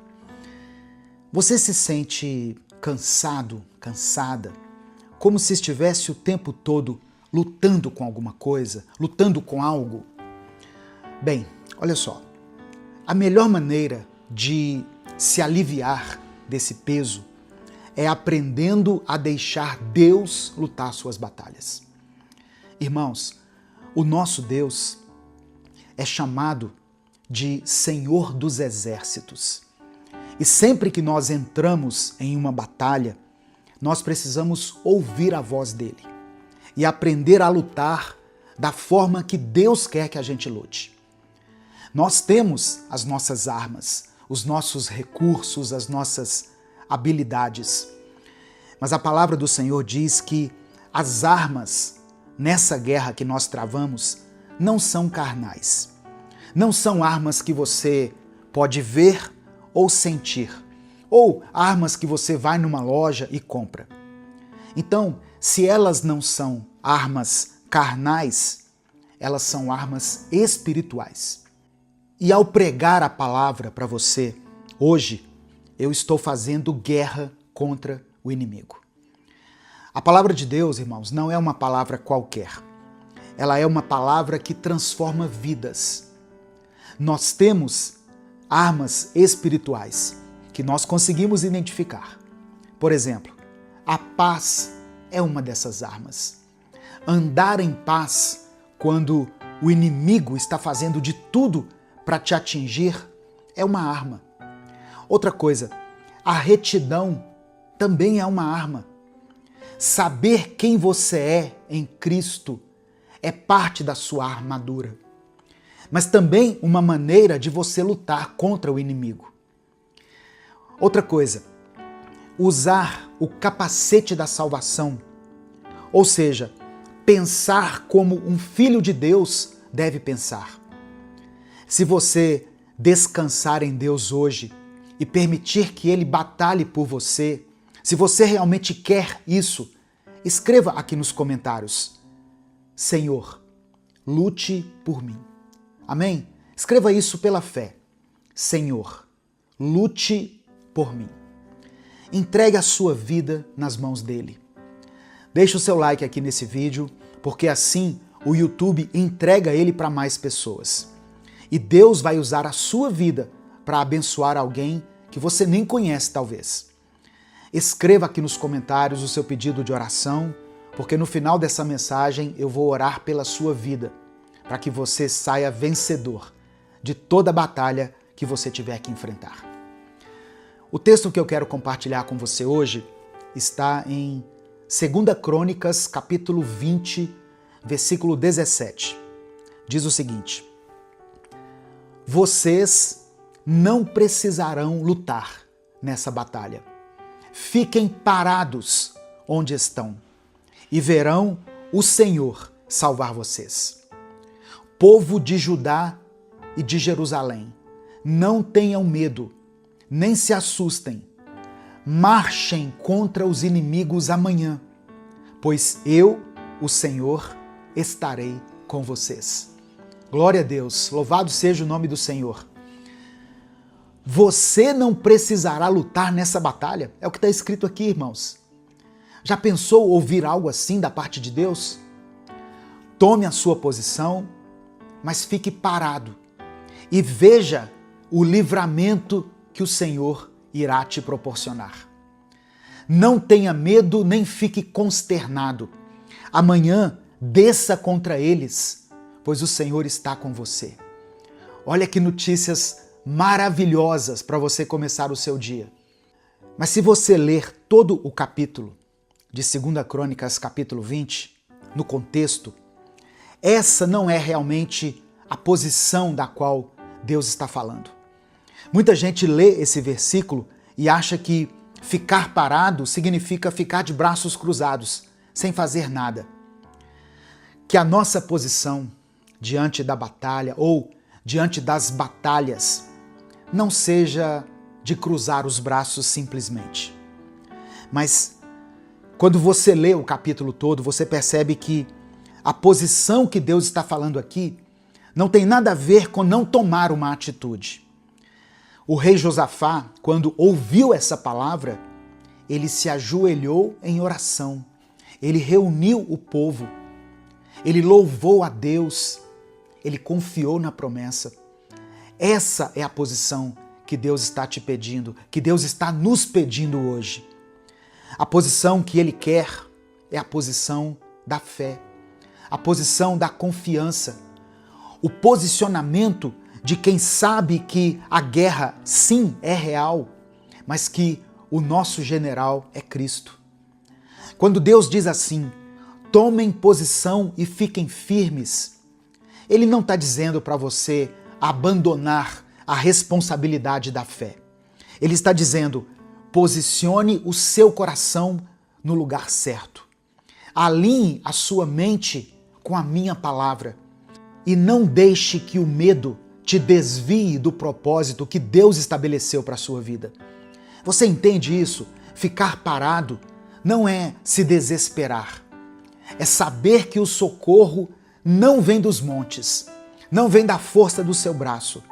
Você se sente cansado, cansada, como se estivesse o tempo todo lutando com alguma coisa, lutando com algo? Bem, olha só, a melhor maneira de se aliviar desse peso é aprendendo a deixar Deus lutar suas batalhas. Irmãos, o nosso Deus é chamado de Senhor dos Exércitos. E sempre que nós entramos em uma batalha, nós precisamos ouvir a voz dele e aprender a lutar da forma que Deus quer que a gente lute. Nós temos as nossas armas, os nossos recursos, as nossas habilidades. Mas a palavra do Senhor diz que as armas nessa guerra que nós travamos não são carnais. Não são armas que você pode ver ou sentir. ou armas que você vai numa loja e compra. Então, se elas não são armas carnais, elas são armas espirituais. E ao pregar a palavra para você, hoje, eu estou fazendo guerra contra o inimigo. A palavra de Deus, irmãos, não é uma palavra qualquer. Ela é uma palavra que transforma vidas. Nós temos armas espirituais que nós conseguimos identificar. Por exemplo, a paz é uma dessas armas. Andar em paz quando o inimigo está fazendo de tudo para te atingir é uma arma. Outra coisa, a retidão também é uma arma. Saber quem você é em Cristo é parte da sua armadura, mas também uma maneira de você lutar contra o inimigo. Outra coisa, usar o capacete da salvação, ou seja, pensar como um filho de Deus deve pensar. Se você descansar em Deus hoje e permitir que Ele batalhe por você, se você realmente quer isso, escreva aqui nos comentários: Senhor, lute por mim. Amém? Escreva isso pela fé. Senhor, lute por mim. Entregue a sua vida nas mãos dele. Deixe o seu like aqui nesse vídeo, porque assim o YouTube entrega ele para mais pessoas. E Deus vai usar a sua vida para abençoar alguém que você nem conhece, talvez. Escreva aqui nos comentários o seu pedido de oração, porque no final dessa mensagem eu vou orar pela sua vida, para que você saia vencedor de toda a batalha que você tiver que enfrentar. O texto que eu quero compartilhar com você hoje está em 2 Crônicas, capítulo 20, versículo 17. Diz o seguinte: vocês não precisarão lutar nessa batalha. Fiquem parados onde estão e verão o Senhor salvar vocês. Povo de Judá e de Jerusalém, não tenham medo, nem se assustem. Marchem contra os inimigos amanhã, pois eu, o Senhor, estarei com vocês. Glória a Deus, louvado seja o nome do Senhor. Você não precisará lutar nessa batalha, é o que está escrito aqui, irmãos. Já pensou ouvir algo assim da parte de Deus? Tome a sua posição, mas fique parado e veja o livramento que o Senhor irá te proporcionar. Não tenha medo nem fique consternado. Amanhã desça contra eles, pois o Senhor está com você. Olha que notícias maravilhosas para você começar o seu dia. Mas se você ler todo o capítulo de 2 Crônicas, capítulo 20, no contexto, essa não é realmente a posição da qual Deus está falando. Muita gente lê esse versículo e acha que ficar parado significa ficar de braços cruzados, sem fazer nada. Que a nossa posição diante da batalha ou diante das batalhas não seja de cruzar os braços simplesmente. Mas quando você lê o capítulo todo, você percebe que a posição que Deus está falando aqui não tem nada a ver com não tomar uma atitude. O rei Josafá, quando ouviu essa palavra, ele se ajoelhou em oração, ele reuniu o povo, ele louvou a Deus, ele confiou na promessa. Essa é a posição que Deus está te pedindo, que Deus está nos pedindo hoje. A posição que Ele quer é a posição da fé, a posição da confiança, o posicionamento de quem sabe que a guerra, sim, é real, mas que o nosso general é Cristo. Quando Deus diz assim, tomem posição e fiquem firmes, Ele não está dizendo para você abandonar a responsabilidade da fé. Ele está dizendo, posicione o seu coração no lugar certo. Alinhe a sua mente com a minha palavra e não deixe que o medo te desvie do propósito que Deus estabeleceu para a sua vida. Você entende isso? Ficar parado não é se desesperar. É saber que o socorro não vem dos montes, não vem da força do seu braço,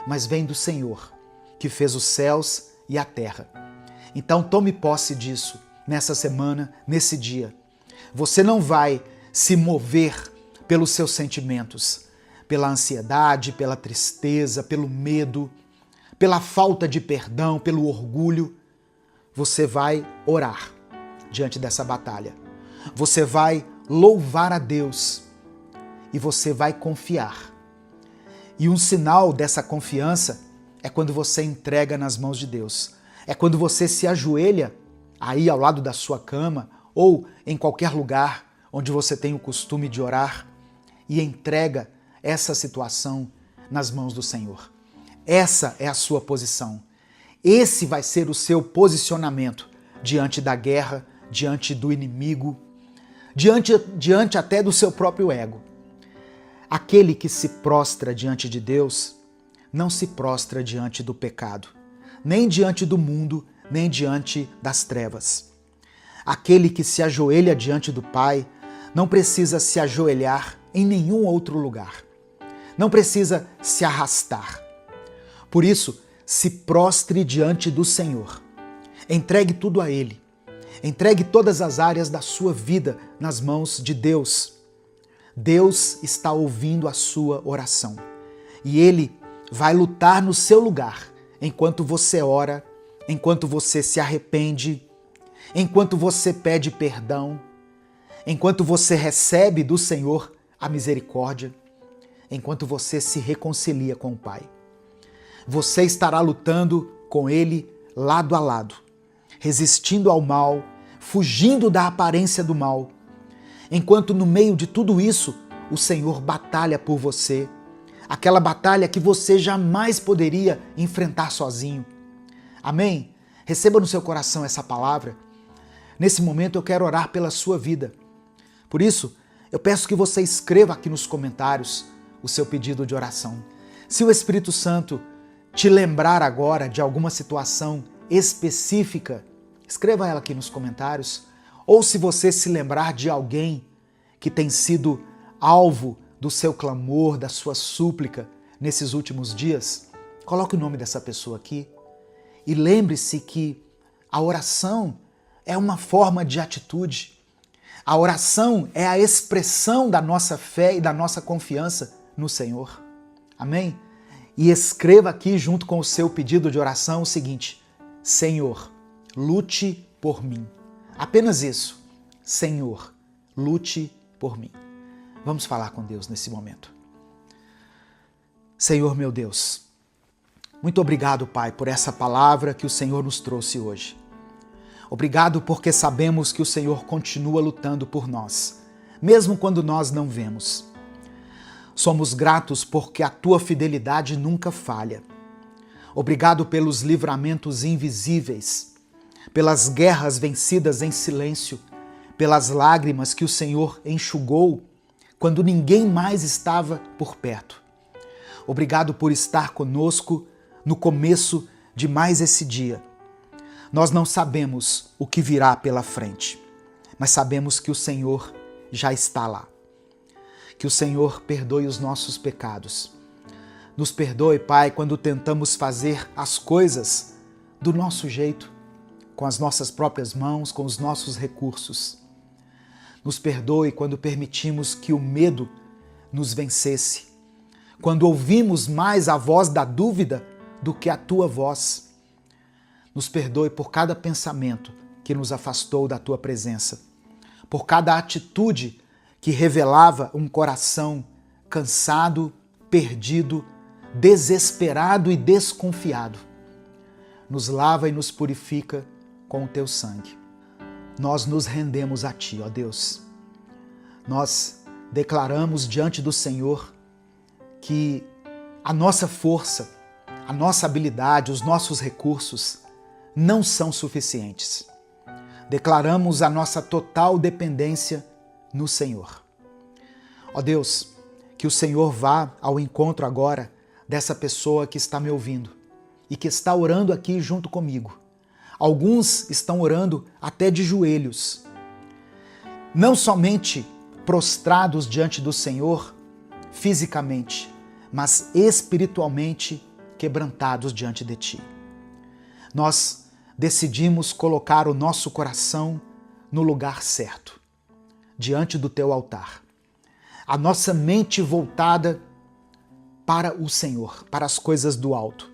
mas vem do Senhor, que fez os céus e a terra. Então tome posse disso nessa semana, nesse dia. Você não vai se mover pelos seus sentimentos, pela ansiedade, pela tristeza, pelo medo, pela falta de perdão, pelo orgulho. Você vai orar diante dessa batalha. Você vai louvar a Deus e você vai confiar. E um sinal dessa confiança é quando você entrega nas mãos de Deus. É quando você se ajoelha aí ao lado da sua cama ou em qualquer lugar onde você tem o costume de orar e entrega essa situação nas mãos do Senhor. Essa é a sua posição. Esse vai ser o seu posicionamento diante da guerra, diante do inimigo, diante até do seu próprio ego. Aquele que se prostra diante de Deus não se prostra diante do pecado, nem diante do mundo, nem diante das trevas. Aquele que se ajoelha diante do Pai não precisa se ajoelhar em nenhum outro lugar. Não precisa se arrastar. Por isso, se prostre diante do Senhor. Entregue tudo a Ele. Entregue todas as áreas da sua vida nas mãos de Deus. Deus está ouvindo a sua oração. E Ele vai lutar no seu lugar enquanto você ora, enquanto você se arrepende, enquanto você pede perdão, enquanto você recebe do Senhor a misericórdia, enquanto você se reconcilia com o Pai. Você estará lutando com Ele lado a lado, resistindo ao mal, fugindo da aparência do mal, enquanto no meio de tudo isso, o Senhor batalha por você, aquela batalha que você jamais poderia enfrentar sozinho. Amém? Receba no seu coração essa palavra. Nesse momento eu quero orar pela sua vida. Por isso, eu peço que você escreva aqui nos comentários o seu pedido de oração. Se o Espírito Santo te lembrar agora de alguma situação específica, escreva ela aqui nos comentários. Ou se você se lembrar de alguém que tem sido alvo do seu clamor, da sua súplica nesses últimos dias, coloque o nome dessa pessoa aqui. E lembre-se que a oração é uma forma de atitude. A oração é a expressão da nossa fé e da nossa confiança no Senhor. Amém? E escreva aqui junto com o seu pedido de oração o seguinte: Senhor, lute por mim. Apenas isso. Senhor, lute por mim. Vamos falar com Deus nesse momento. Senhor meu Deus, muito obrigado, Pai, por essa palavra que o Senhor nos trouxe hoje. Obrigado porque sabemos que o Senhor continua lutando por nós, mesmo quando nós não vemos. Somos gratos porque a Tua fidelidade nunca falha. Obrigado pelos livramentos invisíveis, pelas guerras vencidas em silêncio, pelas lágrimas que o Senhor enxugou quando ninguém mais estava por perto. Obrigado por estar conosco no começo de mais esse dia. Nós não sabemos o que virá pela frente, mas sabemos que o Senhor já está lá. Que o Senhor perdoe os nossos pecados. Nos perdoe, Pai, quando tentamos fazer as coisas do nosso jeito, com as nossas próprias mãos, com os nossos recursos. Nos perdoe quando permitimos que o medo nos vencesse, quando ouvimos mais a voz da dúvida do que a Tua voz. Nos perdoe por cada pensamento que nos afastou da Tua presença, por cada atitude que revelava um coração cansado, perdido, desesperado e desconfiado. Nos lava e nos purifica com o Teu sangue. Nós nos rendemos a Ti, ó Deus. Nós declaramos diante do Senhor que a nossa força, a nossa habilidade, os nossos recursos não são suficientes. Declaramos a nossa total dependência no Senhor. Ó Deus, que o Senhor vá ao encontro agora dessa pessoa que está me ouvindo e que está orando aqui junto comigo, Alguns estão orando até de joelhos, não somente prostrados diante do Senhor fisicamente, mas espiritualmente quebrantados diante de Ti. Nós decidimos colocar o nosso coração no lugar certo, diante do Teu altar. A nossa mente voltada para o Senhor, para as coisas do alto.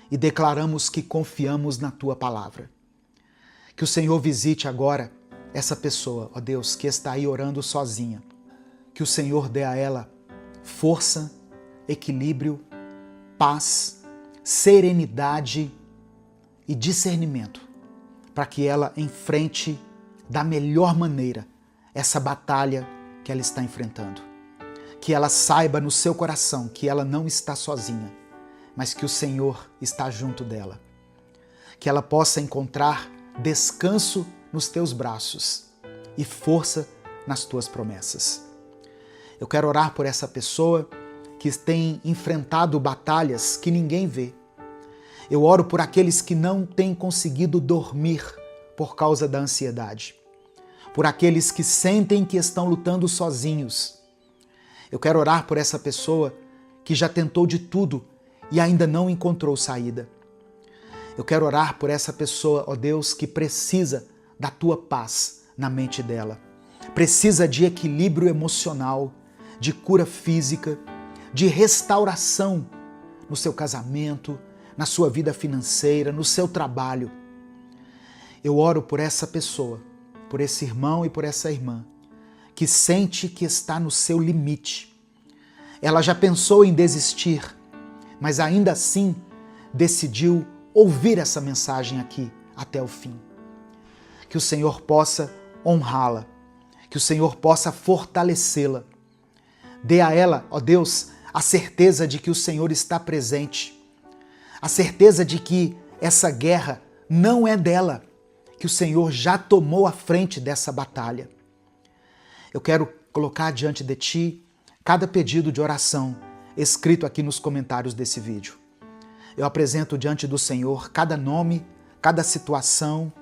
E declaramos que confiamos na Tua palavra. Que o Senhor visite agora essa pessoa, ó Deus, que está aí orando sozinha. Que o Senhor dê a ela força, equilíbrio, paz, serenidade e discernimento, para que ela enfrente da melhor maneira essa batalha que ela está enfrentando. Que ela saiba no seu coração que ela não está sozinha, mas que o Senhor está junto dela. Que ela possa encontrar descanso nos teus braços e força nas tuas promessas. Eu quero orar por essa pessoa que tem enfrentado batalhas que ninguém vê. Eu oro por aqueles que não têm conseguido dormir por causa da ansiedade. Por aqueles que sentem que estão lutando sozinhos. Eu quero orar por essa pessoa que já tentou de tudo e ainda não encontrou saída. Eu quero orar por essa pessoa, ó Deus, que precisa da Tua paz na mente dela. Precisa de equilíbrio emocional, de cura física, de restauração no seu casamento, na sua vida financeira, no seu trabalho. Eu oro por essa pessoa, por esse irmão e por essa irmã, que sente que está no seu limite. Ela já pensou em desistir, mas ainda assim decidiu ouvir essa mensagem aqui até o fim. Que o Senhor possa honrá-la, que o Senhor possa fortalecê-la. Dê a ela, ó Deus, a certeza de que o Senhor está presente, a certeza de que essa guerra não é dela, que o Senhor já tomou a frente dessa batalha. Eu quero colocar diante de Ti cada pedido de oração escrito aqui nos comentários desse vídeo. Eu apresento diante do Senhor cada nome, cada situação,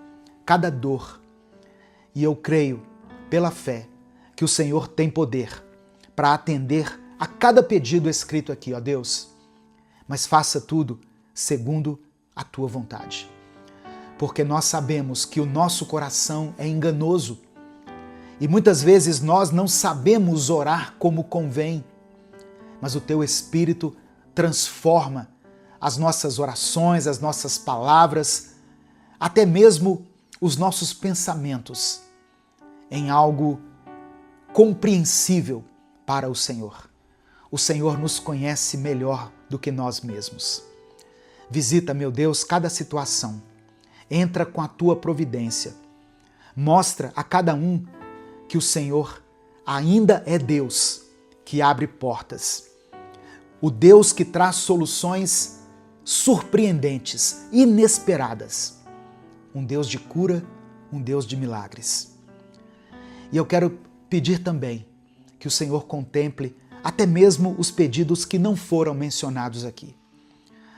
cada dor. E eu creio, pela fé, que o Senhor tem poder para atender a cada pedido escrito aqui, ó Deus. Mas faça tudo segundo a Tua vontade. Porque nós sabemos que o nosso coração é enganoso e muitas vezes nós não sabemos orar como convém, mas o Teu Espírito transforma as nossas orações, as nossas palavras, até mesmo os nossos pensamentos em algo compreensível para o Senhor. O Senhor nos conhece melhor do que nós mesmos. Visita, meu Deus, cada situação. Entra com a Tua providência. Mostra a cada um que o Senhor ainda é Deus que abre portas. O Deus que traz soluções surpreendentes, inesperadas. Um Deus de cura, um Deus de milagres. E eu quero pedir também que o Senhor contemple até mesmo os pedidos que não foram mencionados aqui.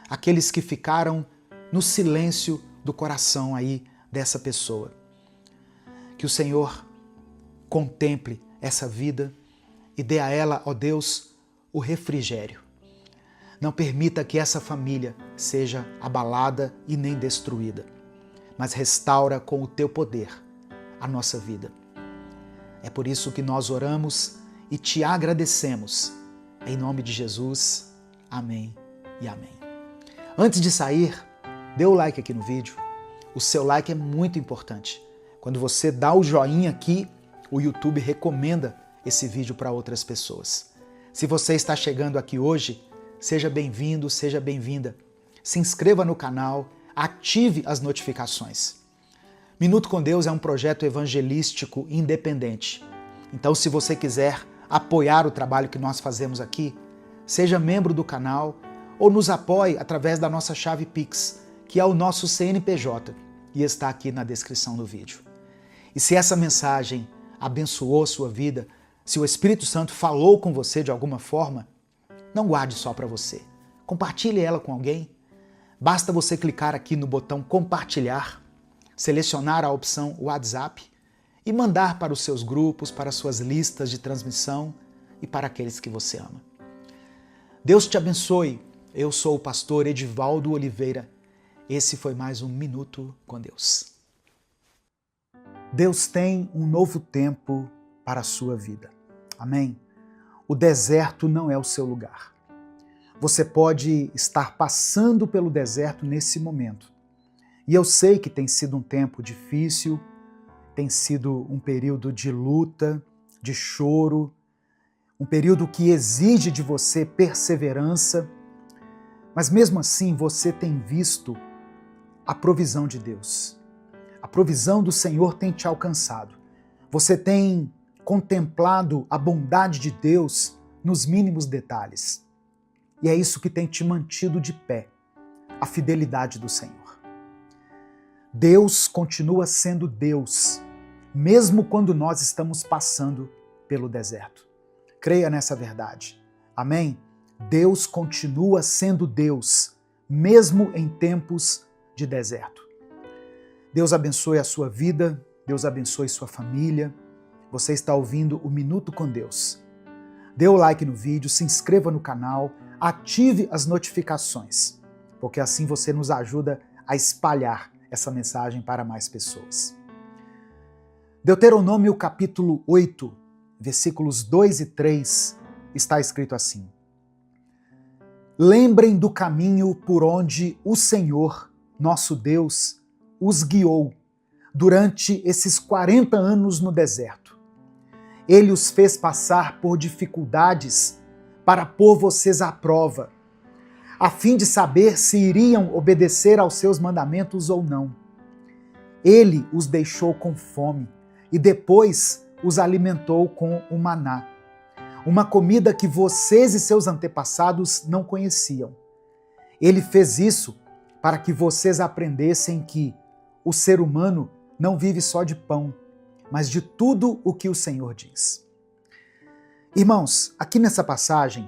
Aqueles que ficaram no silêncio do coração aí dessa pessoa. Que o Senhor contemple essa vida e dê a ela, ó Deus, o refrigério. Não permita que essa família seja abalada e nem destruída, mas restaura com o Teu poder a nossa vida. É por isso que nós oramos e Te agradecemos. Em nome de Jesus, amém e amém. Antes de sair, dê o like aqui no vídeo. O seu like é muito importante. Quando você dá o joinha aqui, o YouTube recomenda esse vídeo para outras pessoas. Se você está chegando aqui hoje, seja bem-vindo, seja bem-vinda. Se inscreva no canal, ative as notificações. Minuto com Deus é um projeto evangelístico independente. Então, se você quiser apoiar o trabalho que nós fazemos aqui, seja membro do canal ou nos apoie através da nossa chave Pix, que é o nosso CNPJ, e está aqui na descrição do vídeo. E se essa mensagem abençoou a sua vida, se o Espírito Santo falou com você de alguma forma, não guarde só para você. Compartilhe ela com alguém. Basta você clicar aqui no botão compartilhar, selecionar a opção WhatsApp e mandar para os seus grupos, para as suas listas de transmissão e para aqueles que você ama. Deus te abençoe. Eu sou o pastor Edivaldo Oliveira. Esse foi mais um Minuto com Deus. Deus tem um novo tempo para a sua vida. Amém? O deserto não é o seu lugar. Você pode estar passando pelo deserto nesse momento. E eu sei que tem sido um tempo difícil, tem sido um período de luta, de choro, um período que exige de você perseverança, mas mesmo assim você tem visto a provisão de Deus. A provisão do Senhor tem te alcançado. Você tem contemplado a bondade de Deus nos mínimos detalhes. E é isso que tem te mantido de pé, a fidelidade do Senhor. Deus continua sendo Deus, mesmo quando nós estamos passando pelo deserto. Creia nessa verdade. Amém? Deus continua sendo Deus, mesmo em tempos de deserto. Deus abençoe a sua vida, Deus abençoe sua família. Você está ouvindo o Minuto com Deus. Dê o like no vídeo, se inscreva no canal, ative as notificações, porque assim você nos ajuda a espalhar essa mensagem para mais pessoas. Deuteronômio capítulo 8, versículos 2 e 3, está escrito assim: Lembrem do caminho por onde o Senhor, nosso Deus, os guiou durante esses 40 anos no deserto. Ele os fez passar por dificuldades para pôr vocês à prova, a fim de saber se iriam obedecer aos seus mandamentos ou não. Ele os deixou com fome e depois os alimentou com o maná, uma comida que vocês e seus antepassados não conheciam. Ele fez isso para que vocês aprendessem que o ser humano não vive só de pão, mas de tudo o que o Senhor diz. Irmãos, aqui nessa passagem,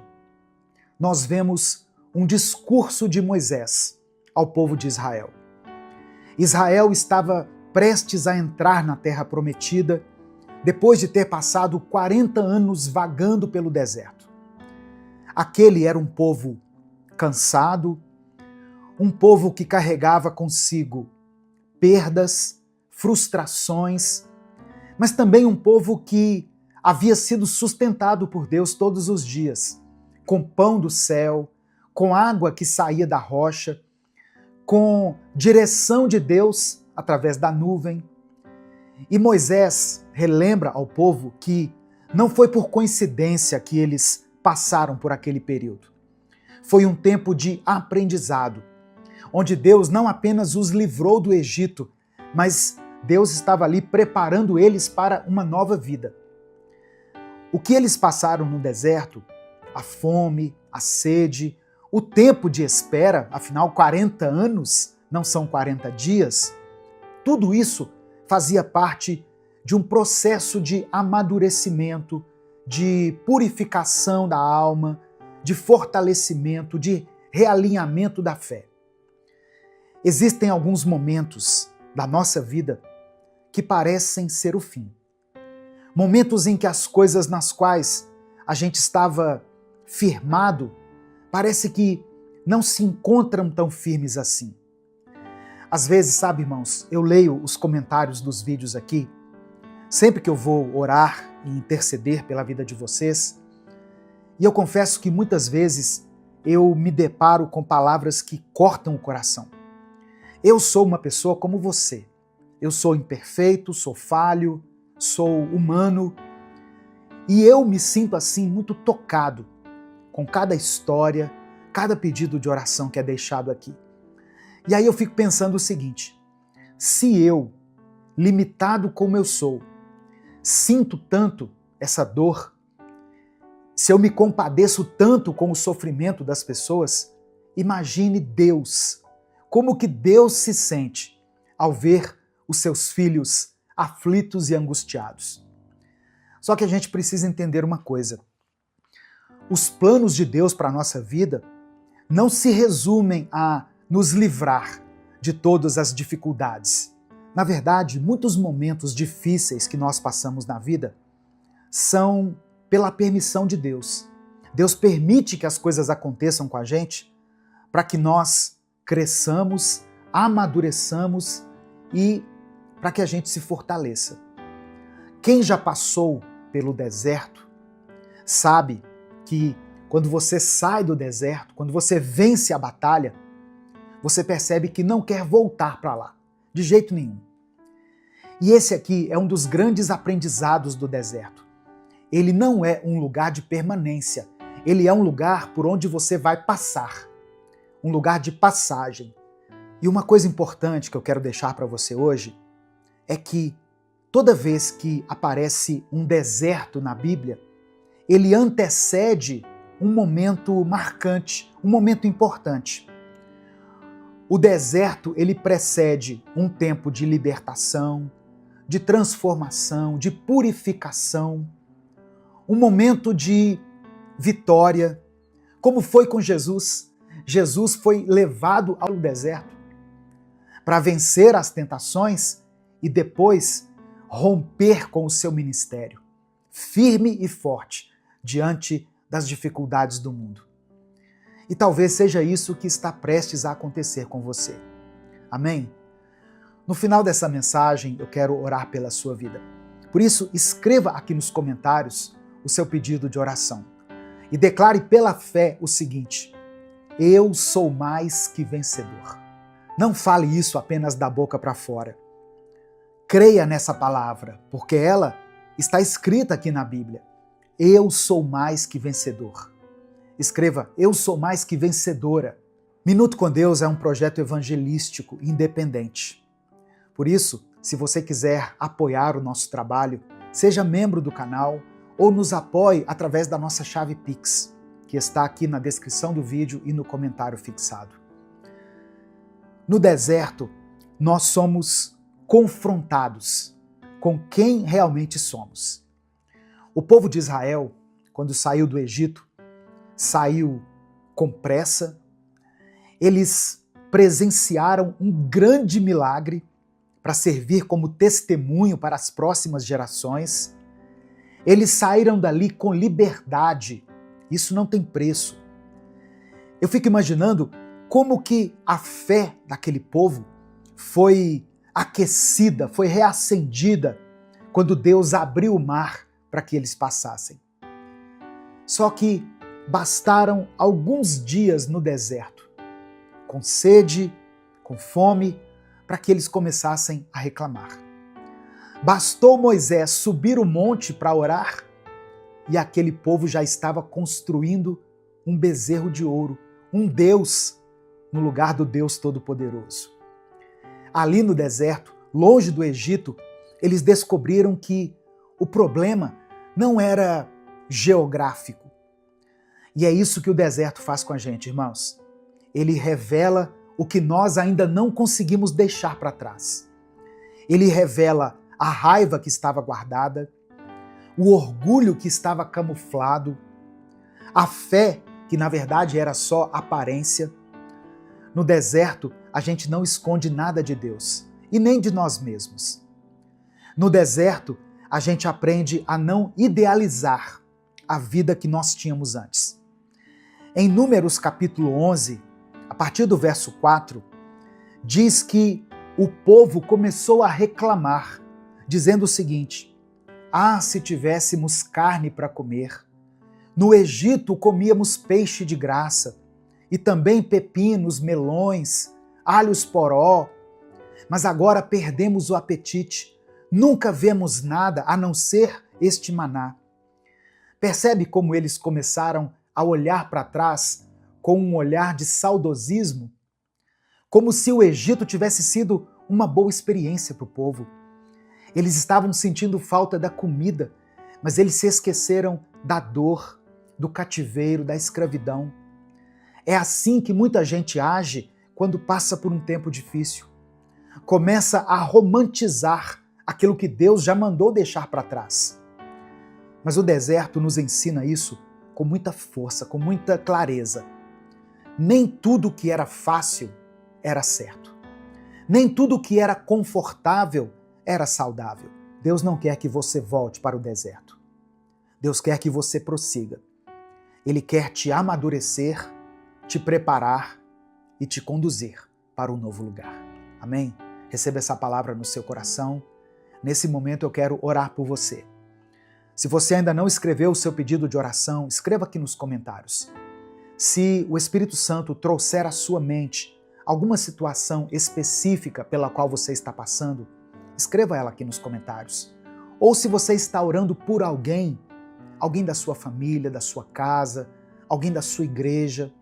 nós vemos um discurso de Moisés ao povo de Israel. Israel estava prestes a entrar na Terra Prometida, depois de ter passado 40 anos vagando pelo deserto. Aquele era um povo cansado, um povo que carregava consigo perdas, frustrações, mas também um povo que havia sido sustentado por Deus todos os dias, com pão do céu, com água que saía da rocha, com direção de Deus através da nuvem. E Moisés relembra ao povo que não foi por coincidência que eles passaram por aquele período. Foi um tempo de aprendizado, onde Deus não apenas os livrou do Egito, mas Deus estava ali preparando eles para uma nova vida. O que eles passaram no deserto, a fome, a sede, o tempo de espera, afinal 40 anos não são 40 dias, tudo isso fazia parte de um processo de amadurecimento, de purificação da alma, de fortalecimento, de realinhamento da fé. Existem alguns momentos da nossa vida que parecem ser o fim. Momentos em que as coisas nas quais a gente estava firmado parece que não se encontram tão firmes assim. Às vezes, sabe, irmãos, eu leio os comentários dos vídeos aqui, sempre que eu vou orar e interceder pela vida de vocês, e eu confesso que muitas vezes eu me deparo com palavras que cortam o coração. Eu sou uma pessoa como você. Eu sou imperfeito, sou falho, sou humano, e eu me sinto assim muito tocado com cada história, cada pedido de oração que é deixado aqui. E aí eu fico pensando o seguinte: se eu, limitado como eu sou, sinto tanto essa dor, se eu me compadeço tanto com o sofrimento das pessoas, imagine Deus, como que Deus se sente ao ver os seus filhos aflitos e angustiados. Só que a gente precisa entender uma coisa: os planos de Deus para a nossa vida não se resumem a nos livrar de todas as dificuldades. Na verdade, muitos momentos difíceis que nós passamos na vida são pela permissão de Deus. Deus permite que as coisas aconteçam com a gente para que nós cresçamos, amadureçamos e para que a gente se fortaleça. Quem já passou pelo deserto sabe que quando você sai do deserto, quando você vence a batalha, você percebe que não quer voltar para lá, de jeito nenhum. E esse aqui é um dos grandes aprendizados do deserto. Ele não é um lugar de permanência, ele é um lugar por onde você vai passar, um lugar de passagem. E uma coisa importante que eu quero deixar para você hoje é que toda vez que aparece um deserto na Bíblia, ele antecede um momento marcante, um momento importante. O deserto, ele precede um tempo de libertação, de transformação, de purificação, um momento de vitória, como foi com Jesus. Jesus foi levado ao deserto para vencer as tentações e depois romper com o seu ministério, firme e forte diante das dificuldades do mundo. E talvez seja isso que está prestes a acontecer com você. Amém? No final dessa mensagem, eu quero orar pela sua vida. Por isso, escreva aqui nos comentários o seu pedido de oração e declare pela fé o seguinte: eu sou mais que vencedor. Não fale isso apenas da boca para fora. Creia nessa palavra, porque ela está escrita aqui na Bíblia. Eu sou mais que vencedor. Escreva, eu sou mais que vencedora. Minuto com Deus é um projeto evangelístico independente. Por isso, se você quiser apoiar o nosso trabalho, seja membro do canal ou nos apoie através da nossa chave Pix, que está aqui na descrição do vídeo e no comentário fixado. No deserto, nós somos confrontados com quem realmente somos. O povo de Israel, quando saiu do Egito, saiu com pressa. Eles presenciaram um grande milagre para servir como testemunho para as próximas gerações. Eles saíram dali com liberdade. Isso não tem preço. Eu fico imaginando como que a fé daquele povo foi aquecida, foi reacendida quando Deus abriu o mar para que eles passassem. Só que bastaram alguns dias no deserto, com sede, com fome, para que eles começassem a reclamar. Bastou Moisés subir o monte para orar e aquele povo já estava construindo um bezerro de ouro, um Deus no lugar do Deus Todo-Poderoso. Ali no deserto, longe do Egito, eles descobriram que o problema não era geográfico. E é isso que o deserto faz com a gente, irmãos. Ele revela o que nós ainda não conseguimos deixar para trás. Ele revela a raiva que estava guardada, o orgulho que estava camuflado, a fé que na verdade era só aparência. No deserto, a gente não esconde nada de Deus e nem de nós mesmos. No deserto, a gente aprende a não idealizar a vida que nós tínhamos antes. Em Números capítulo 11, a partir do verso 4, diz que o povo começou a reclamar, dizendo o seguinte: ah, se tivéssemos carne para comer! No Egito comíamos peixe de graça, e também pepinos, melões, alhos poró, mas agora perdemos o apetite, nunca vemos nada a não ser este maná. Percebe como eles começaram a olhar para trás com um olhar de saudosismo? Como se o Egito tivesse sido uma boa experiência para o povo. Eles estavam sentindo falta da comida, mas eles se esqueceram da dor, do cativeiro, da escravidão. É assim que muita gente age quando passa por um tempo difícil. Começa a romantizar aquilo que Deus já mandou deixar para trás. Mas o deserto nos ensina isso com muita força, com muita clareza. Nem tudo que era fácil era certo. Nem tudo que era confortável era saudável. Deus não quer que você volte para o deserto. Deus quer que você prossiga. Ele quer te amadurecer, te preparar e te conduzir para um novo lugar. Amém? Receba essa palavra no seu coração. Nesse momento eu quero orar por você. Se você ainda não escreveu o seu pedido de oração, escreva aqui nos comentários. Se o Espírito Santo trouxer à sua mente alguma situação específica pela qual você está passando, escreva ela aqui nos comentários. Ou se você está orando por alguém da sua família, da sua casa, alguém da sua igreja,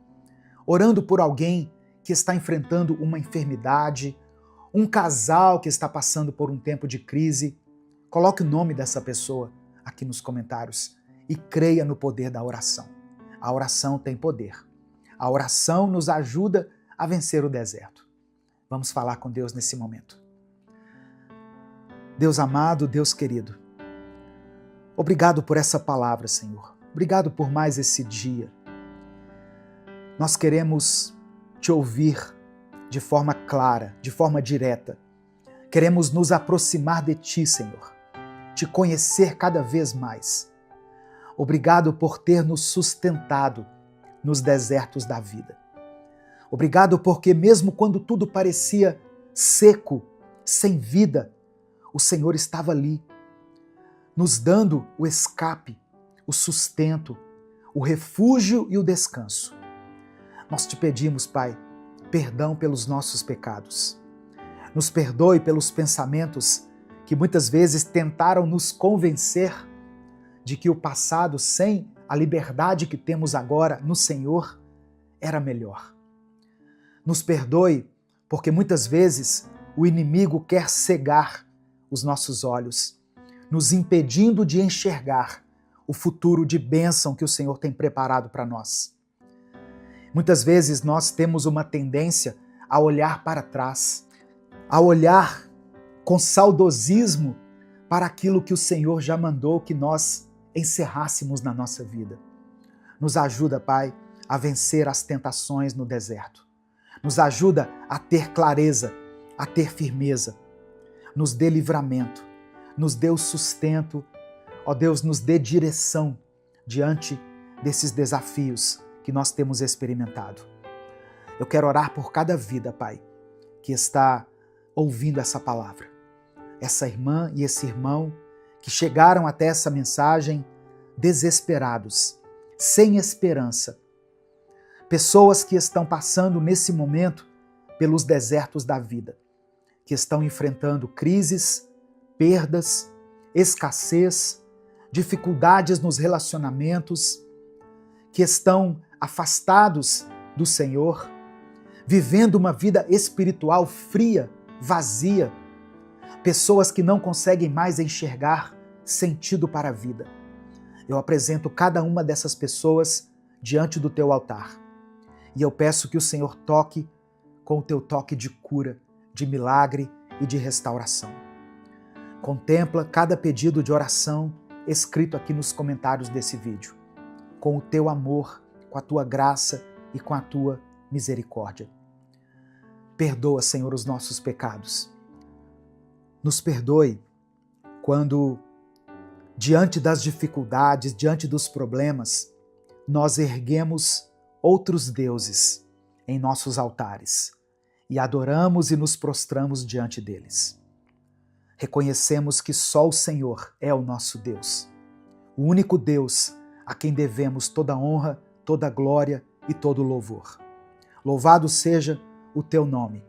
orando por alguém que está enfrentando uma enfermidade, um casal que está passando por um tempo de crise, coloque o nome dessa pessoa aqui nos comentários e creia no poder da oração. A oração tem poder. A oração nos ajuda a vencer o deserto. Vamos falar com Deus nesse momento. Deus amado, Deus querido, obrigado por essa palavra, Senhor. Obrigado por mais esse dia. Nós queremos te ouvir de forma clara, de forma direta. Queremos nos aproximar de ti, Senhor, te conhecer cada vez mais. Obrigado por ter nos sustentado nos desertos da vida. Obrigado porque mesmo quando tudo parecia seco, sem vida, o Senhor estava ali, nos dando o escape, o sustento, o refúgio e o descanso. Nós te pedimos, Pai, perdão pelos nossos pecados. Nos perdoe pelos pensamentos que muitas vezes tentaram nos convencer de que o passado, sem a liberdade que temos agora no Senhor, era melhor. Nos perdoe porque muitas vezes o inimigo quer cegar os nossos olhos, nos impedindo de enxergar o futuro de bênção que o Senhor tem preparado para nós. Muitas vezes nós temos uma tendência a olhar para trás, a olhar com saudosismo para aquilo que o Senhor já mandou que nós encerrássemos na nossa vida. Nos ajuda, Pai, a vencer as tentações no deserto. Nos ajuda a ter clareza, a ter firmeza. Nos dê livramento, nos dê o sustento. Ó Deus, nos dê direção diante desses desafios que nós temos experimentado. Eu quero orar por cada vida, Pai, que está ouvindo essa palavra. Essa irmã e esse irmão que chegaram até essa mensagem desesperados, sem esperança. Pessoas que estão passando nesse momento pelos desertos da vida, que estão enfrentando crises, perdas, escassez, dificuldades nos relacionamentos, que estão afastados do Senhor, vivendo uma vida espiritual fria, vazia, pessoas que não conseguem mais enxergar sentido para a vida. Eu apresento cada uma dessas pessoas diante do teu altar. E eu peço que o Senhor toque com o teu toque de cura, de milagre e de restauração. Contempla cada pedido de oração escrito aqui nos comentários desse vídeo, com o teu amor, com a tua graça e com a tua misericórdia. Perdoa, Senhor, os nossos pecados. Nos perdoe quando, diante das dificuldades, diante dos problemas, nós erguemos outros deuses em nossos altares e adoramos e nos prostramos diante deles. Reconhecemos que só o Senhor é o nosso Deus, o único Deus a quem devemos toda honra, toda glória e todo louvor. Louvado seja o teu nome.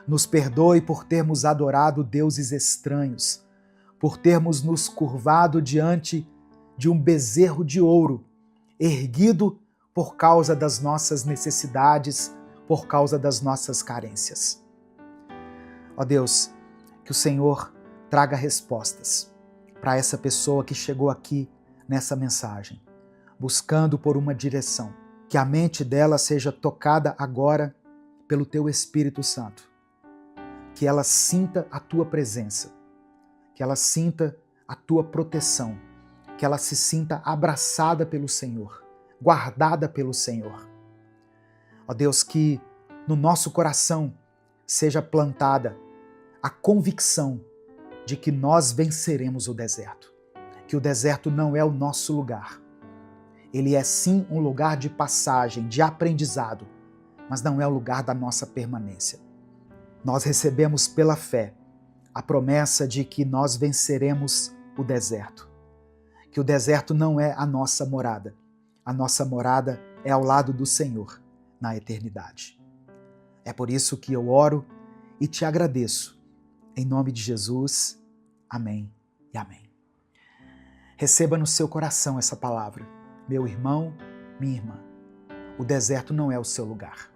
Nos perdoe por termos adorado deuses estranhos, por termos nos curvado diante de um bezerro de ouro, erguido por causa das nossas necessidades, por causa das nossas carências. Ó Deus, que o Senhor traga respostas para essa pessoa que chegou aqui nessa mensagem, buscando por uma direção, que a mente dela seja tocada agora pelo teu Espírito Santo, que ela sinta a tua presença, que ela sinta a tua proteção, que ela se sinta abraçada pelo Senhor, guardada pelo Senhor. Ó Deus, que no nosso coração seja plantada a convicção de que nós venceremos o deserto, que o deserto não é o nosso lugar. Ele é sim um lugar de passagem, de aprendizado, mas não é o lugar da nossa permanência. Nós recebemos pela fé a promessa de que nós venceremos o deserto, que o deserto não é a nossa morada é ao lado do Senhor na eternidade. É por isso que eu oro e te agradeço. Em nome de Jesus, amém e amém. Receba no seu coração essa palavra. Meu irmão, minha irmã, o deserto não é o seu lugar.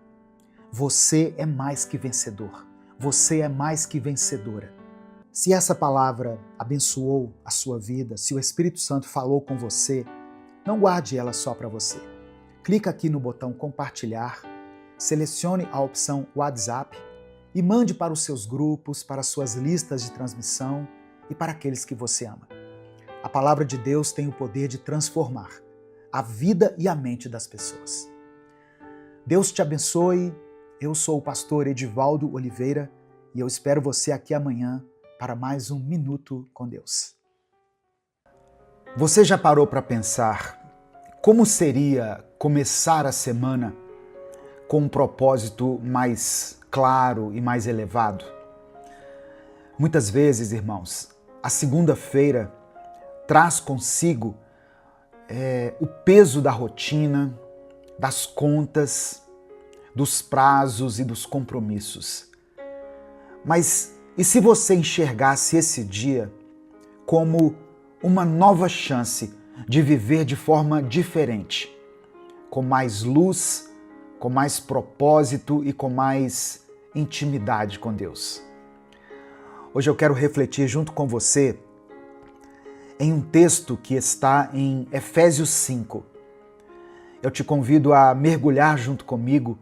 Você é mais que vencedor. Você é mais que vencedora. Se essa palavra abençoou a sua vida, se o Espírito Santo falou com você, não guarde ela só para você. Clica aqui no botão compartilhar, selecione a opção WhatsApp e mande para os seus grupos, para as suas listas de transmissão e para aqueles que você ama. A palavra de Deus tem o poder de transformar a vida e a mente das pessoas. Deus te abençoe. Eu sou o pastor Edivaldo Oliveira e eu espero você aqui amanhã para mais um Minuto com Deus. Você já parou para pensar como seria começar a semana com um propósito mais claro e mais elevado? Muitas vezes, irmãos, a segunda-feira traz consigo o peso da rotina, das contas, dos prazos e dos compromissos. Mas e se você enxergasse esse dia como uma nova chance de viver de forma diferente, com mais luz, com mais propósito e com mais intimidade com Deus? Hoje eu quero refletir junto com você em um texto que está em Efésios 5. Eu te convido a mergulhar junto comigo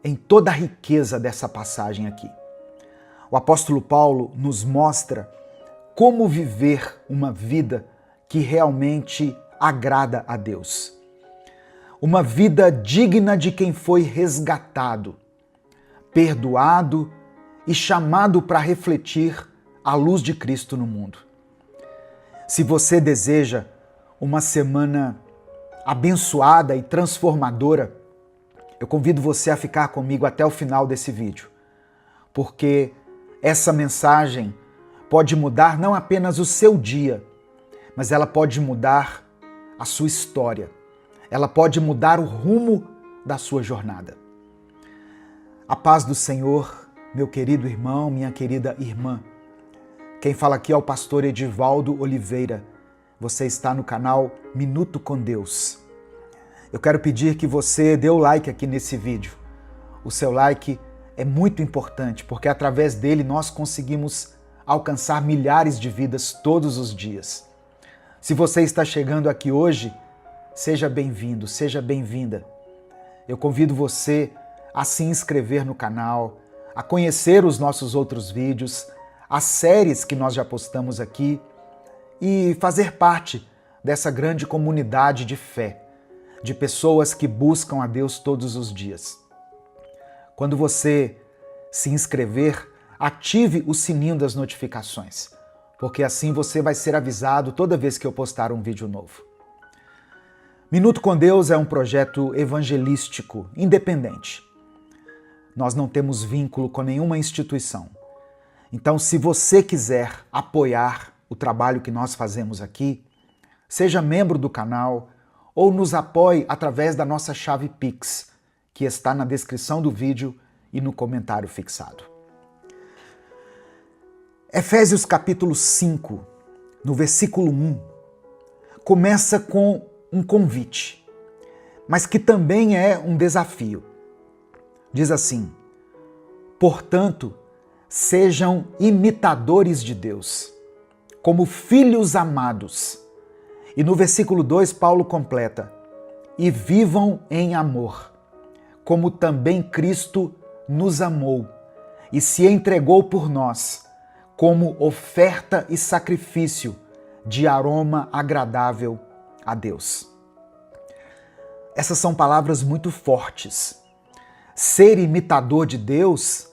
em toda a riqueza dessa passagem aqui. O apóstolo Paulo nos mostra como viver uma vida que realmente agrada a Deus. Uma vida digna de quem foi resgatado, perdoado e chamado para refletir a luz de Cristo no mundo. Se você deseja uma semana abençoada e transformadora, eu convido você a ficar comigo até o final desse vídeo, porque essa mensagem pode mudar não apenas o seu dia, mas ela pode mudar a sua história. Ela pode mudar o rumo da sua jornada. A paz do Senhor, meu querido irmão, minha querida irmã. Quem fala aqui é o pastor Edivaldo Oliveira. Você está no canal Minuto com Deus. Eu quero pedir que você dê o like aqui nesse vídeo. O seu like é muito importante, porque através dele nós conseguimos alcançar milhares de vidas todos os dias. Se você está chegando aqui hoje, seja bem-vindo, seja bem-vinda. Eu convido você a se inscrever no canal, a conhecer os nossos outros vídeos, as séries que nós já postamos aqui e fazer parte dessa grande comunidade de fé, de pessoas que buscam a Deus todos os dias. Quando você se inscrever, ative o sininho das notificações, porque assim você vai ser avisado toda vez que eu postar um vídeo novo. Minuto com Deus é um projeto evangelístico, independente. Nós não temos vínculo com nenhuma instituição. Então, se você quiser apoiar o trabalho que nós fazemos aqui, seja membro do canal ou nos apoie através da nossa chave Pix, que está na descrição do vídeo e no comentário fixado. Efésios capítulo 5, no versículo 1, começa com um convite, mas que também é um desafio. Diz assim: portanto, sejam imitadores de Deus, como filhos amados. E no versículo 2, Paulo completa: e vivam em amor, como também Cristo nos amou e se entregou por nós, como oferta e sacrifício de aroma agradável a Deus. Essas são palavras muito fortes. ser imitador de Deus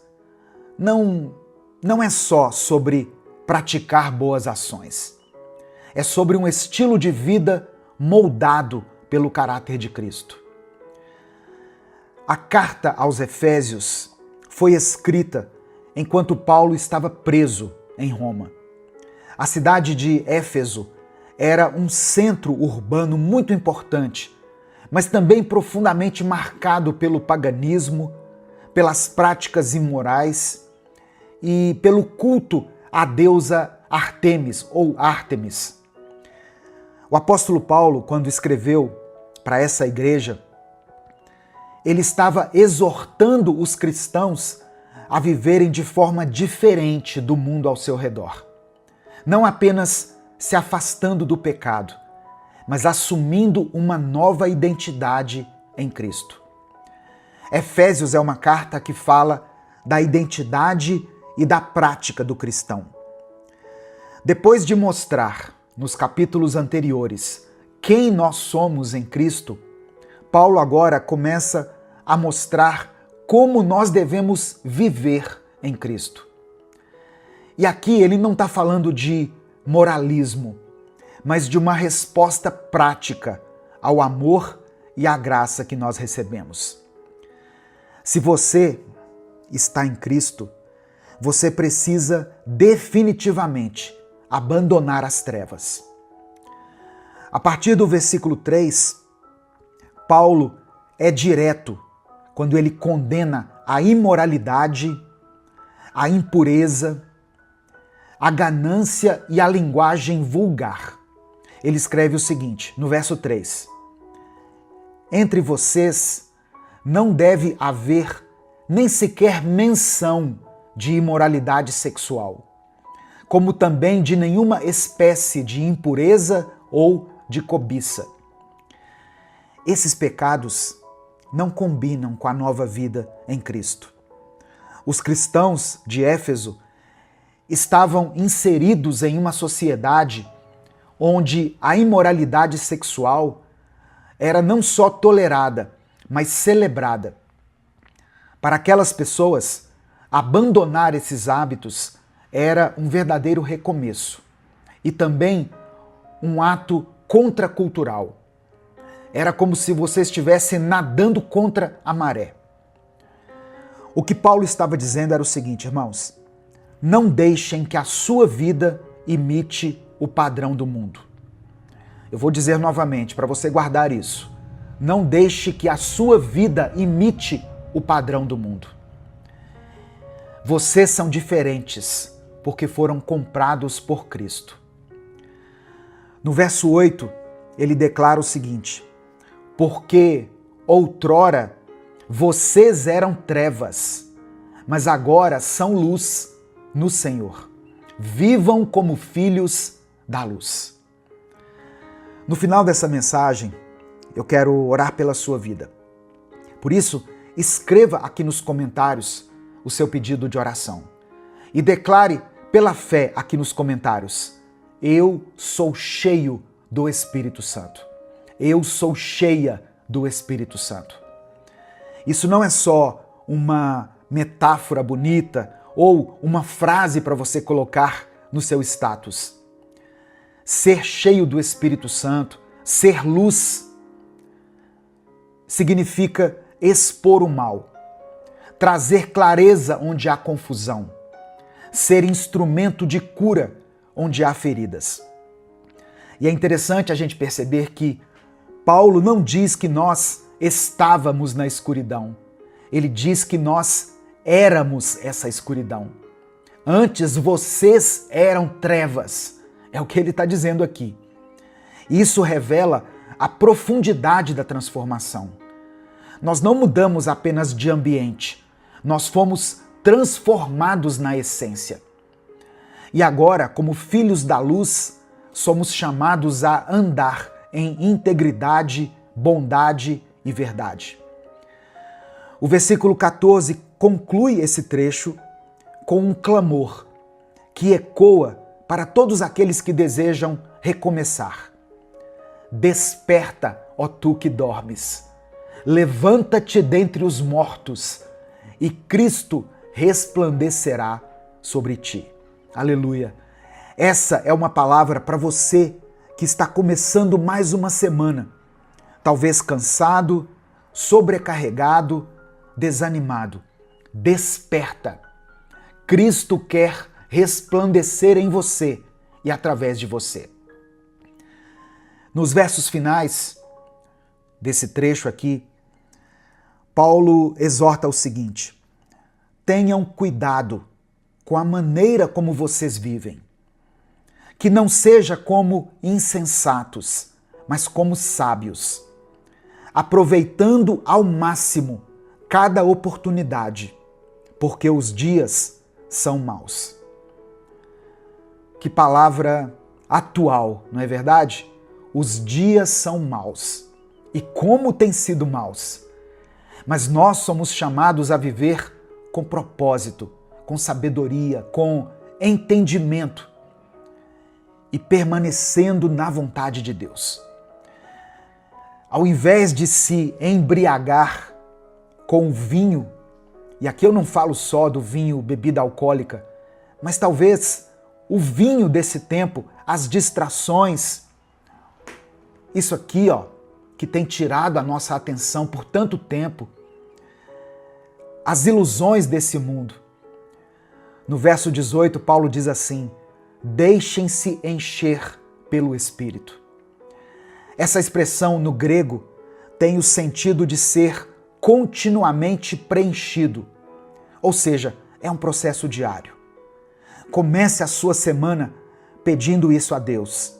não é só sobre praticar boas ações. É sobre um estilo de vida moldado pelo caráter de Cristo. A carta aos Efésios foi escrita enquanto Paulo estava preso em Roma. A cidade de Éfeso era um centro urbano muito importante, mas também profundamente marcado pelo paganismo, pelas práticas imorais e pelo culto à deusa Ártemis ou Ártemis. O apóstolo Paulo, quando escreveu para essa igreja, ele estava exortando os cristãos a viverem de forma diferente do mundo ao seu redor. Não apenas se afastando do pecado, mas assumindo uma nova identidade em Cristo. Efésios é uma carta que fala da identidade e da prática do cristão. Depois de mostrar, nos capítulos anteriores, quem nós somos em Cristo, Paulo agora começa a mostrar como nós devemos viver em Cristo. E aqui ele não está falando de moralismo, mas de uma resposta prática ao amor e à graça que nós recebemos. Se você está em Cristo, você precisa definitivamente abandonar as trevas. A partir do versículo 3, Paulo é direto quando ele condena a imoralidade, a impureza, a ganância e a linguagem vulgar. Ele escreve o seguinte, no verso 3: Entre vocês não deve haver nem sequer menção de imoralidade sexual, como também de nenhuma espécie de impureza ou de cobiça. Esses pecados não combinam com a nova vida em Cristo. Os cristãos de Éfeso estavam inseridos em uma sociedade onde a imoralidade sexual era não só tolerada, mas celebrada. Para aquelas pessoas, abandonar esses hábitos era um verdadeiro recomeço e também um ato contracultural. Era como se você estivesse nadando contra a maré. O que Paulo estava dizendo era o seguinte, irmãos: não deixem que a sua vida imite o padrão do mundo. Eu vou dizer novamente para você guardar isso. Não deixe que a sua vida imite o padrão do mundo. Vocês são diferentes porque foram comprados por Cristo. No verso 8, ele declara o seguinte: porque outrora vocês eram trevas, mas agora são luz no Senhor. Vivam como filhos da luz. No final dessa mensagem, eu quero orar pela sua vida. Por isso, escreva aqui nos comentários o seu pedido de oração e declare pela fé aqui nos comentários: eu sou cheio do Espírito Santo. Eu sou cheia do Espírito Santo. Isso não é só uma metáfora bonita ou uma frase para você colocar no seu status. Ser cheio do Espírito Santo, ser luz, significa expor o mal, trazer clareza onde há confusão, ser instrumento de cura onde há feridas. E é interessante a gente perceber que Paulo não diz que nós estávamos na escuridão. Ele diz que nós éramos essa escuridão. Antes vocês eram trevas. É o que ele está dizendo aqui. Isso revela a profundidade da transformação. Nós não mudamos apenas de ambiente. Nós fomos transformados na essência. E agora, como filhos da luz, somos chamados a andar em integridade, bondade e verdade. O versículo 14 conclui esse trecho com um clamor que ecoa para todos aqueles que desejam recomeçar. Desperta, ó tu que dormes. levanta-te dentre os mortos e Cristo resplandecerá sobre ti. Aleluia. Essa é uma palavra para você que está começando mais uma semana, talvez cansado, sobrecarregado, desanimado. Desperta. Cristo quer resplandecer em você e através de você. Nos versos finais desse trecho aqui, Paulo exorta o seguinte: tenham cuidado com a maneira como vocês vivem, que não seja como insensatos, mas como sábios, aproveitando ao máximo cada oportunidade, porque os dias são maus. Que palavra atual, não é verdade? Os dias são maus. E como têm sido maus? Mas nós somos chamados a viver com propósito, com sabedoria, com entendimento e permanecendo na vontade de Deus. Ao invés de se embriagar com o vinho, e aqui eu não falo só do vinho, bebida alcoólica, mas talvez o vinho desse tempo, as distrações, isso aqui, que tem tirado a nossa atenção por tanto tempo, as ilusões desse mundo. No verso 18, Paulo diz assim: deixem-se encher pelo Espírito. Essa expressão no grego tem o sentido de ser continuamente preenchido, ou seja, é um processo diário. Comece a sua semana pedindo isso a Deus: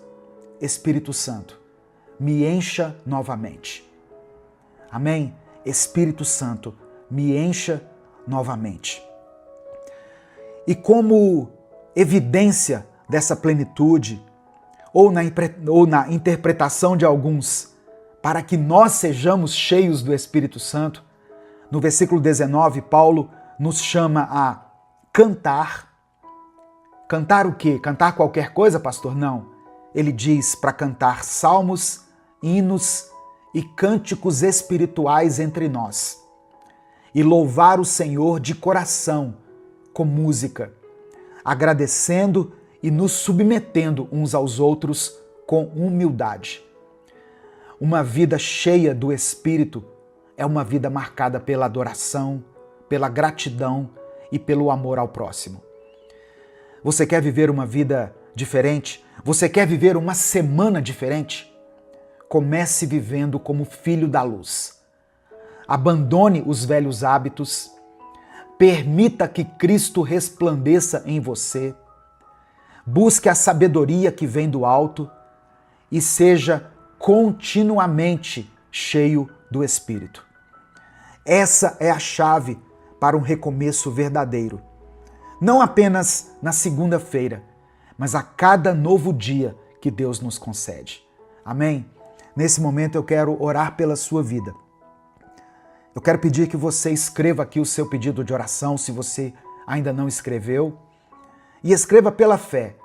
Espírito Santo, me encha novamente. Amém? Espírito Santo, me encha novamente. E como evidência dessa plenitude, ou na interpretação de alguns, para que nós sejamos cheios do Espírito Santo, no versículo 19, Paulo nos chama a cantar. Cantar o quê? Cantar qualquer coisa, pastor? Não. Ele diz para cantar salmos, hinos e cânticos espirituais entre nós. E louvar o Senhor de coração, com música, agradecendo e nos submetendo uns aos outros com humildade. Uma vida cheia do Espírito é uma vida marcada pela adoração, pela gratidão e pelo amor ao próximo. Você quer viver uma vida diferente? Você quer viver uma semana diferente? Comece vivendo como filho da luz. Abandone os velhos hábitos. Permita que Cristo resplandeça em você. Busque a sabedoria que vem do alto e seja continuamente cheio do Espírito. Essa é a chave para um recomeço verdadeiro. Não apenas na segunda-feira, mas a cada novo dia que Deus nos concede. Amém? Nesse momento eu quero orar pela sua vida. Eu quero pedir que você escreva aqui o seu pedido de oração, se você ainda não escreveu, e escreva pela fé: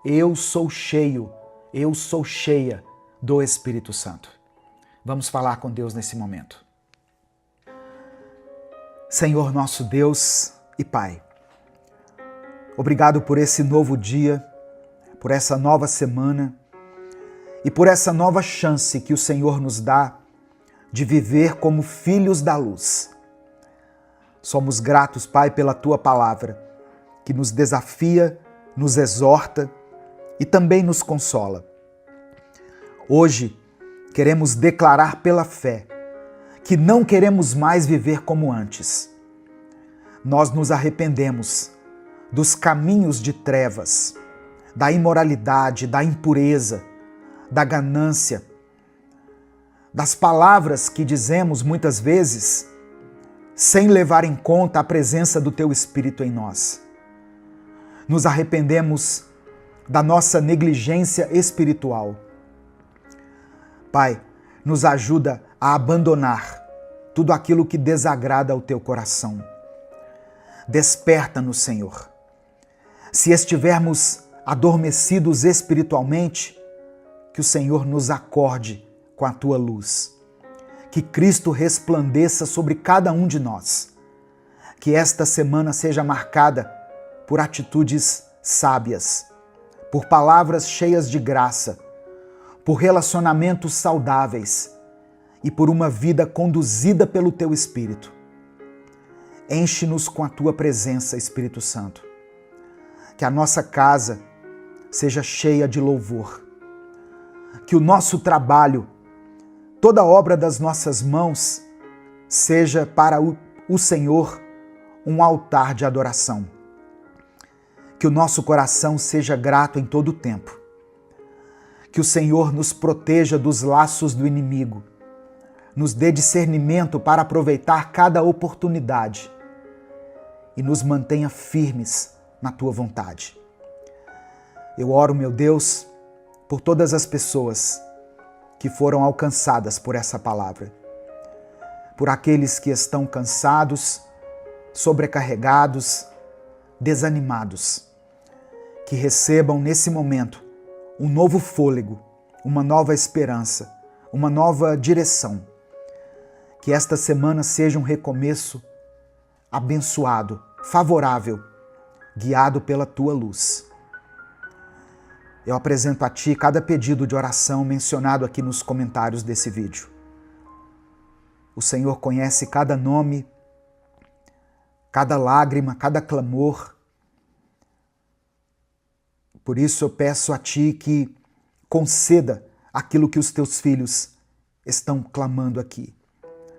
eu sou cheio, eu sou cheia do Espírito Santo. Vamos falar com Deus nesse momento. Senhor nosso Deus e Pai, obrigado por esse novo dia, por essa nova semana e por essa nova chance que o Senhor nos dá de viver como filhos da luz. Somos gratos, Pai, pela Tua palavra, que nos desafia, nos exorta e também nos consola. Hoje, queremos declarar pela fé que não queremos mais viver como antes. Nós nos arrependemos dos caminhos de trevas, da imoralidade, da impureza, da ganância, das palavras que dizemos muitas vezes sem levar em conta a presença do Teu Espírito em nós. Nos arrependemos da nossa negligência espiritual. Pai, nos ajuda a abandonar tudo aquilo que desagrada ao Teu coração. Desperta-nos, Senhor. Se estivermos adormecidos espiritualmente, que o Senhor nos acorde com a Tua luz. Que Cristo resplandeça sobre cada um de nós. Que esta semana seja marcada por atitudes sábias, por palavras cheias de graça, por relacionamentos saudáveis e por uma vida conduzida pelo Teu Espírito. Enche-nos com a Tua presença, Espírito Santo. Que a nossa casa seja cheia de louvor. Que o nosso trabalho, toda obra das nossas mãos, seja para o Senhor um altar de adoração. Que o nosso coração seja grato em todo o tempo. Que o Senhor nos proteja dos laços do inimigo, nos dê discernimento para aproveitar cada oportunidade e nos mantenha firmes na Tua vontade. Eu oro, meu Deus, por todas as pessoas que foram alcançadas por essa palavra, por aqueles que estão cansados, sobrecarregados, desanimados, que recebam nesse momento um novo fôlego, uma nova esperança, uma nova direção. Que esta semana seja um recomeço abençoado, favorável, guiado pela Tua luz. Eu apresento a Ti cada pedido de oração mencionado aqui nos comentários desse vídeo. O Senhor conhece cada nome, cada lágrima, cada clamor. Por isso eu peço a Ti que conceda aquilo que os Teus filhos estão clamando aqui,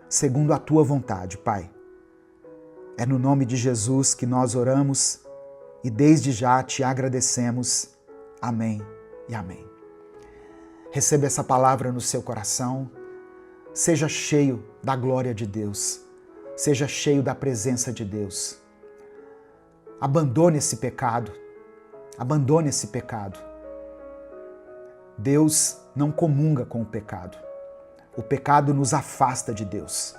segundo a Tua vontade, Pai. É no nome de Jesus que nós oramos e desde já Te agradecemos. Amém e amém. Receba essa palavra no seu coração. Seja cheio da glória de Deus. Seja cheio da presença de Deus. Abandone esse pecado. Abandone esse pecado. Deus não comunga com o pecado. O pecado nos afasta de Deus.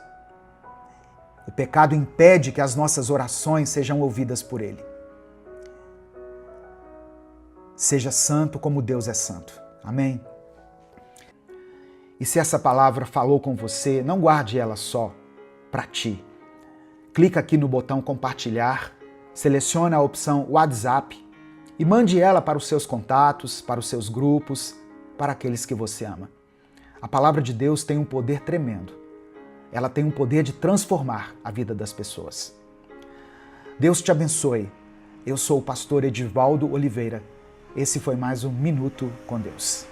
O pecado impede que as nossas orações sejam ouvidas por Ele. Seja santo como Deus é santo. Amém? E se essa palavra falou com você, não guarde ela só para ti. Clica aqui no botão compartilhar, selecione a opção WhatsApp e mande ela para os seus contatos, para os seus grupos, para aqueles que você ama. A palavra de Deus tem um poder tremendo. Ela tem um poder de transformar a vida das pessoas. Deus te abençoe. Eu sou o pastor Edivaldo Oliveira. Esse foi mais um Minuto com Deus.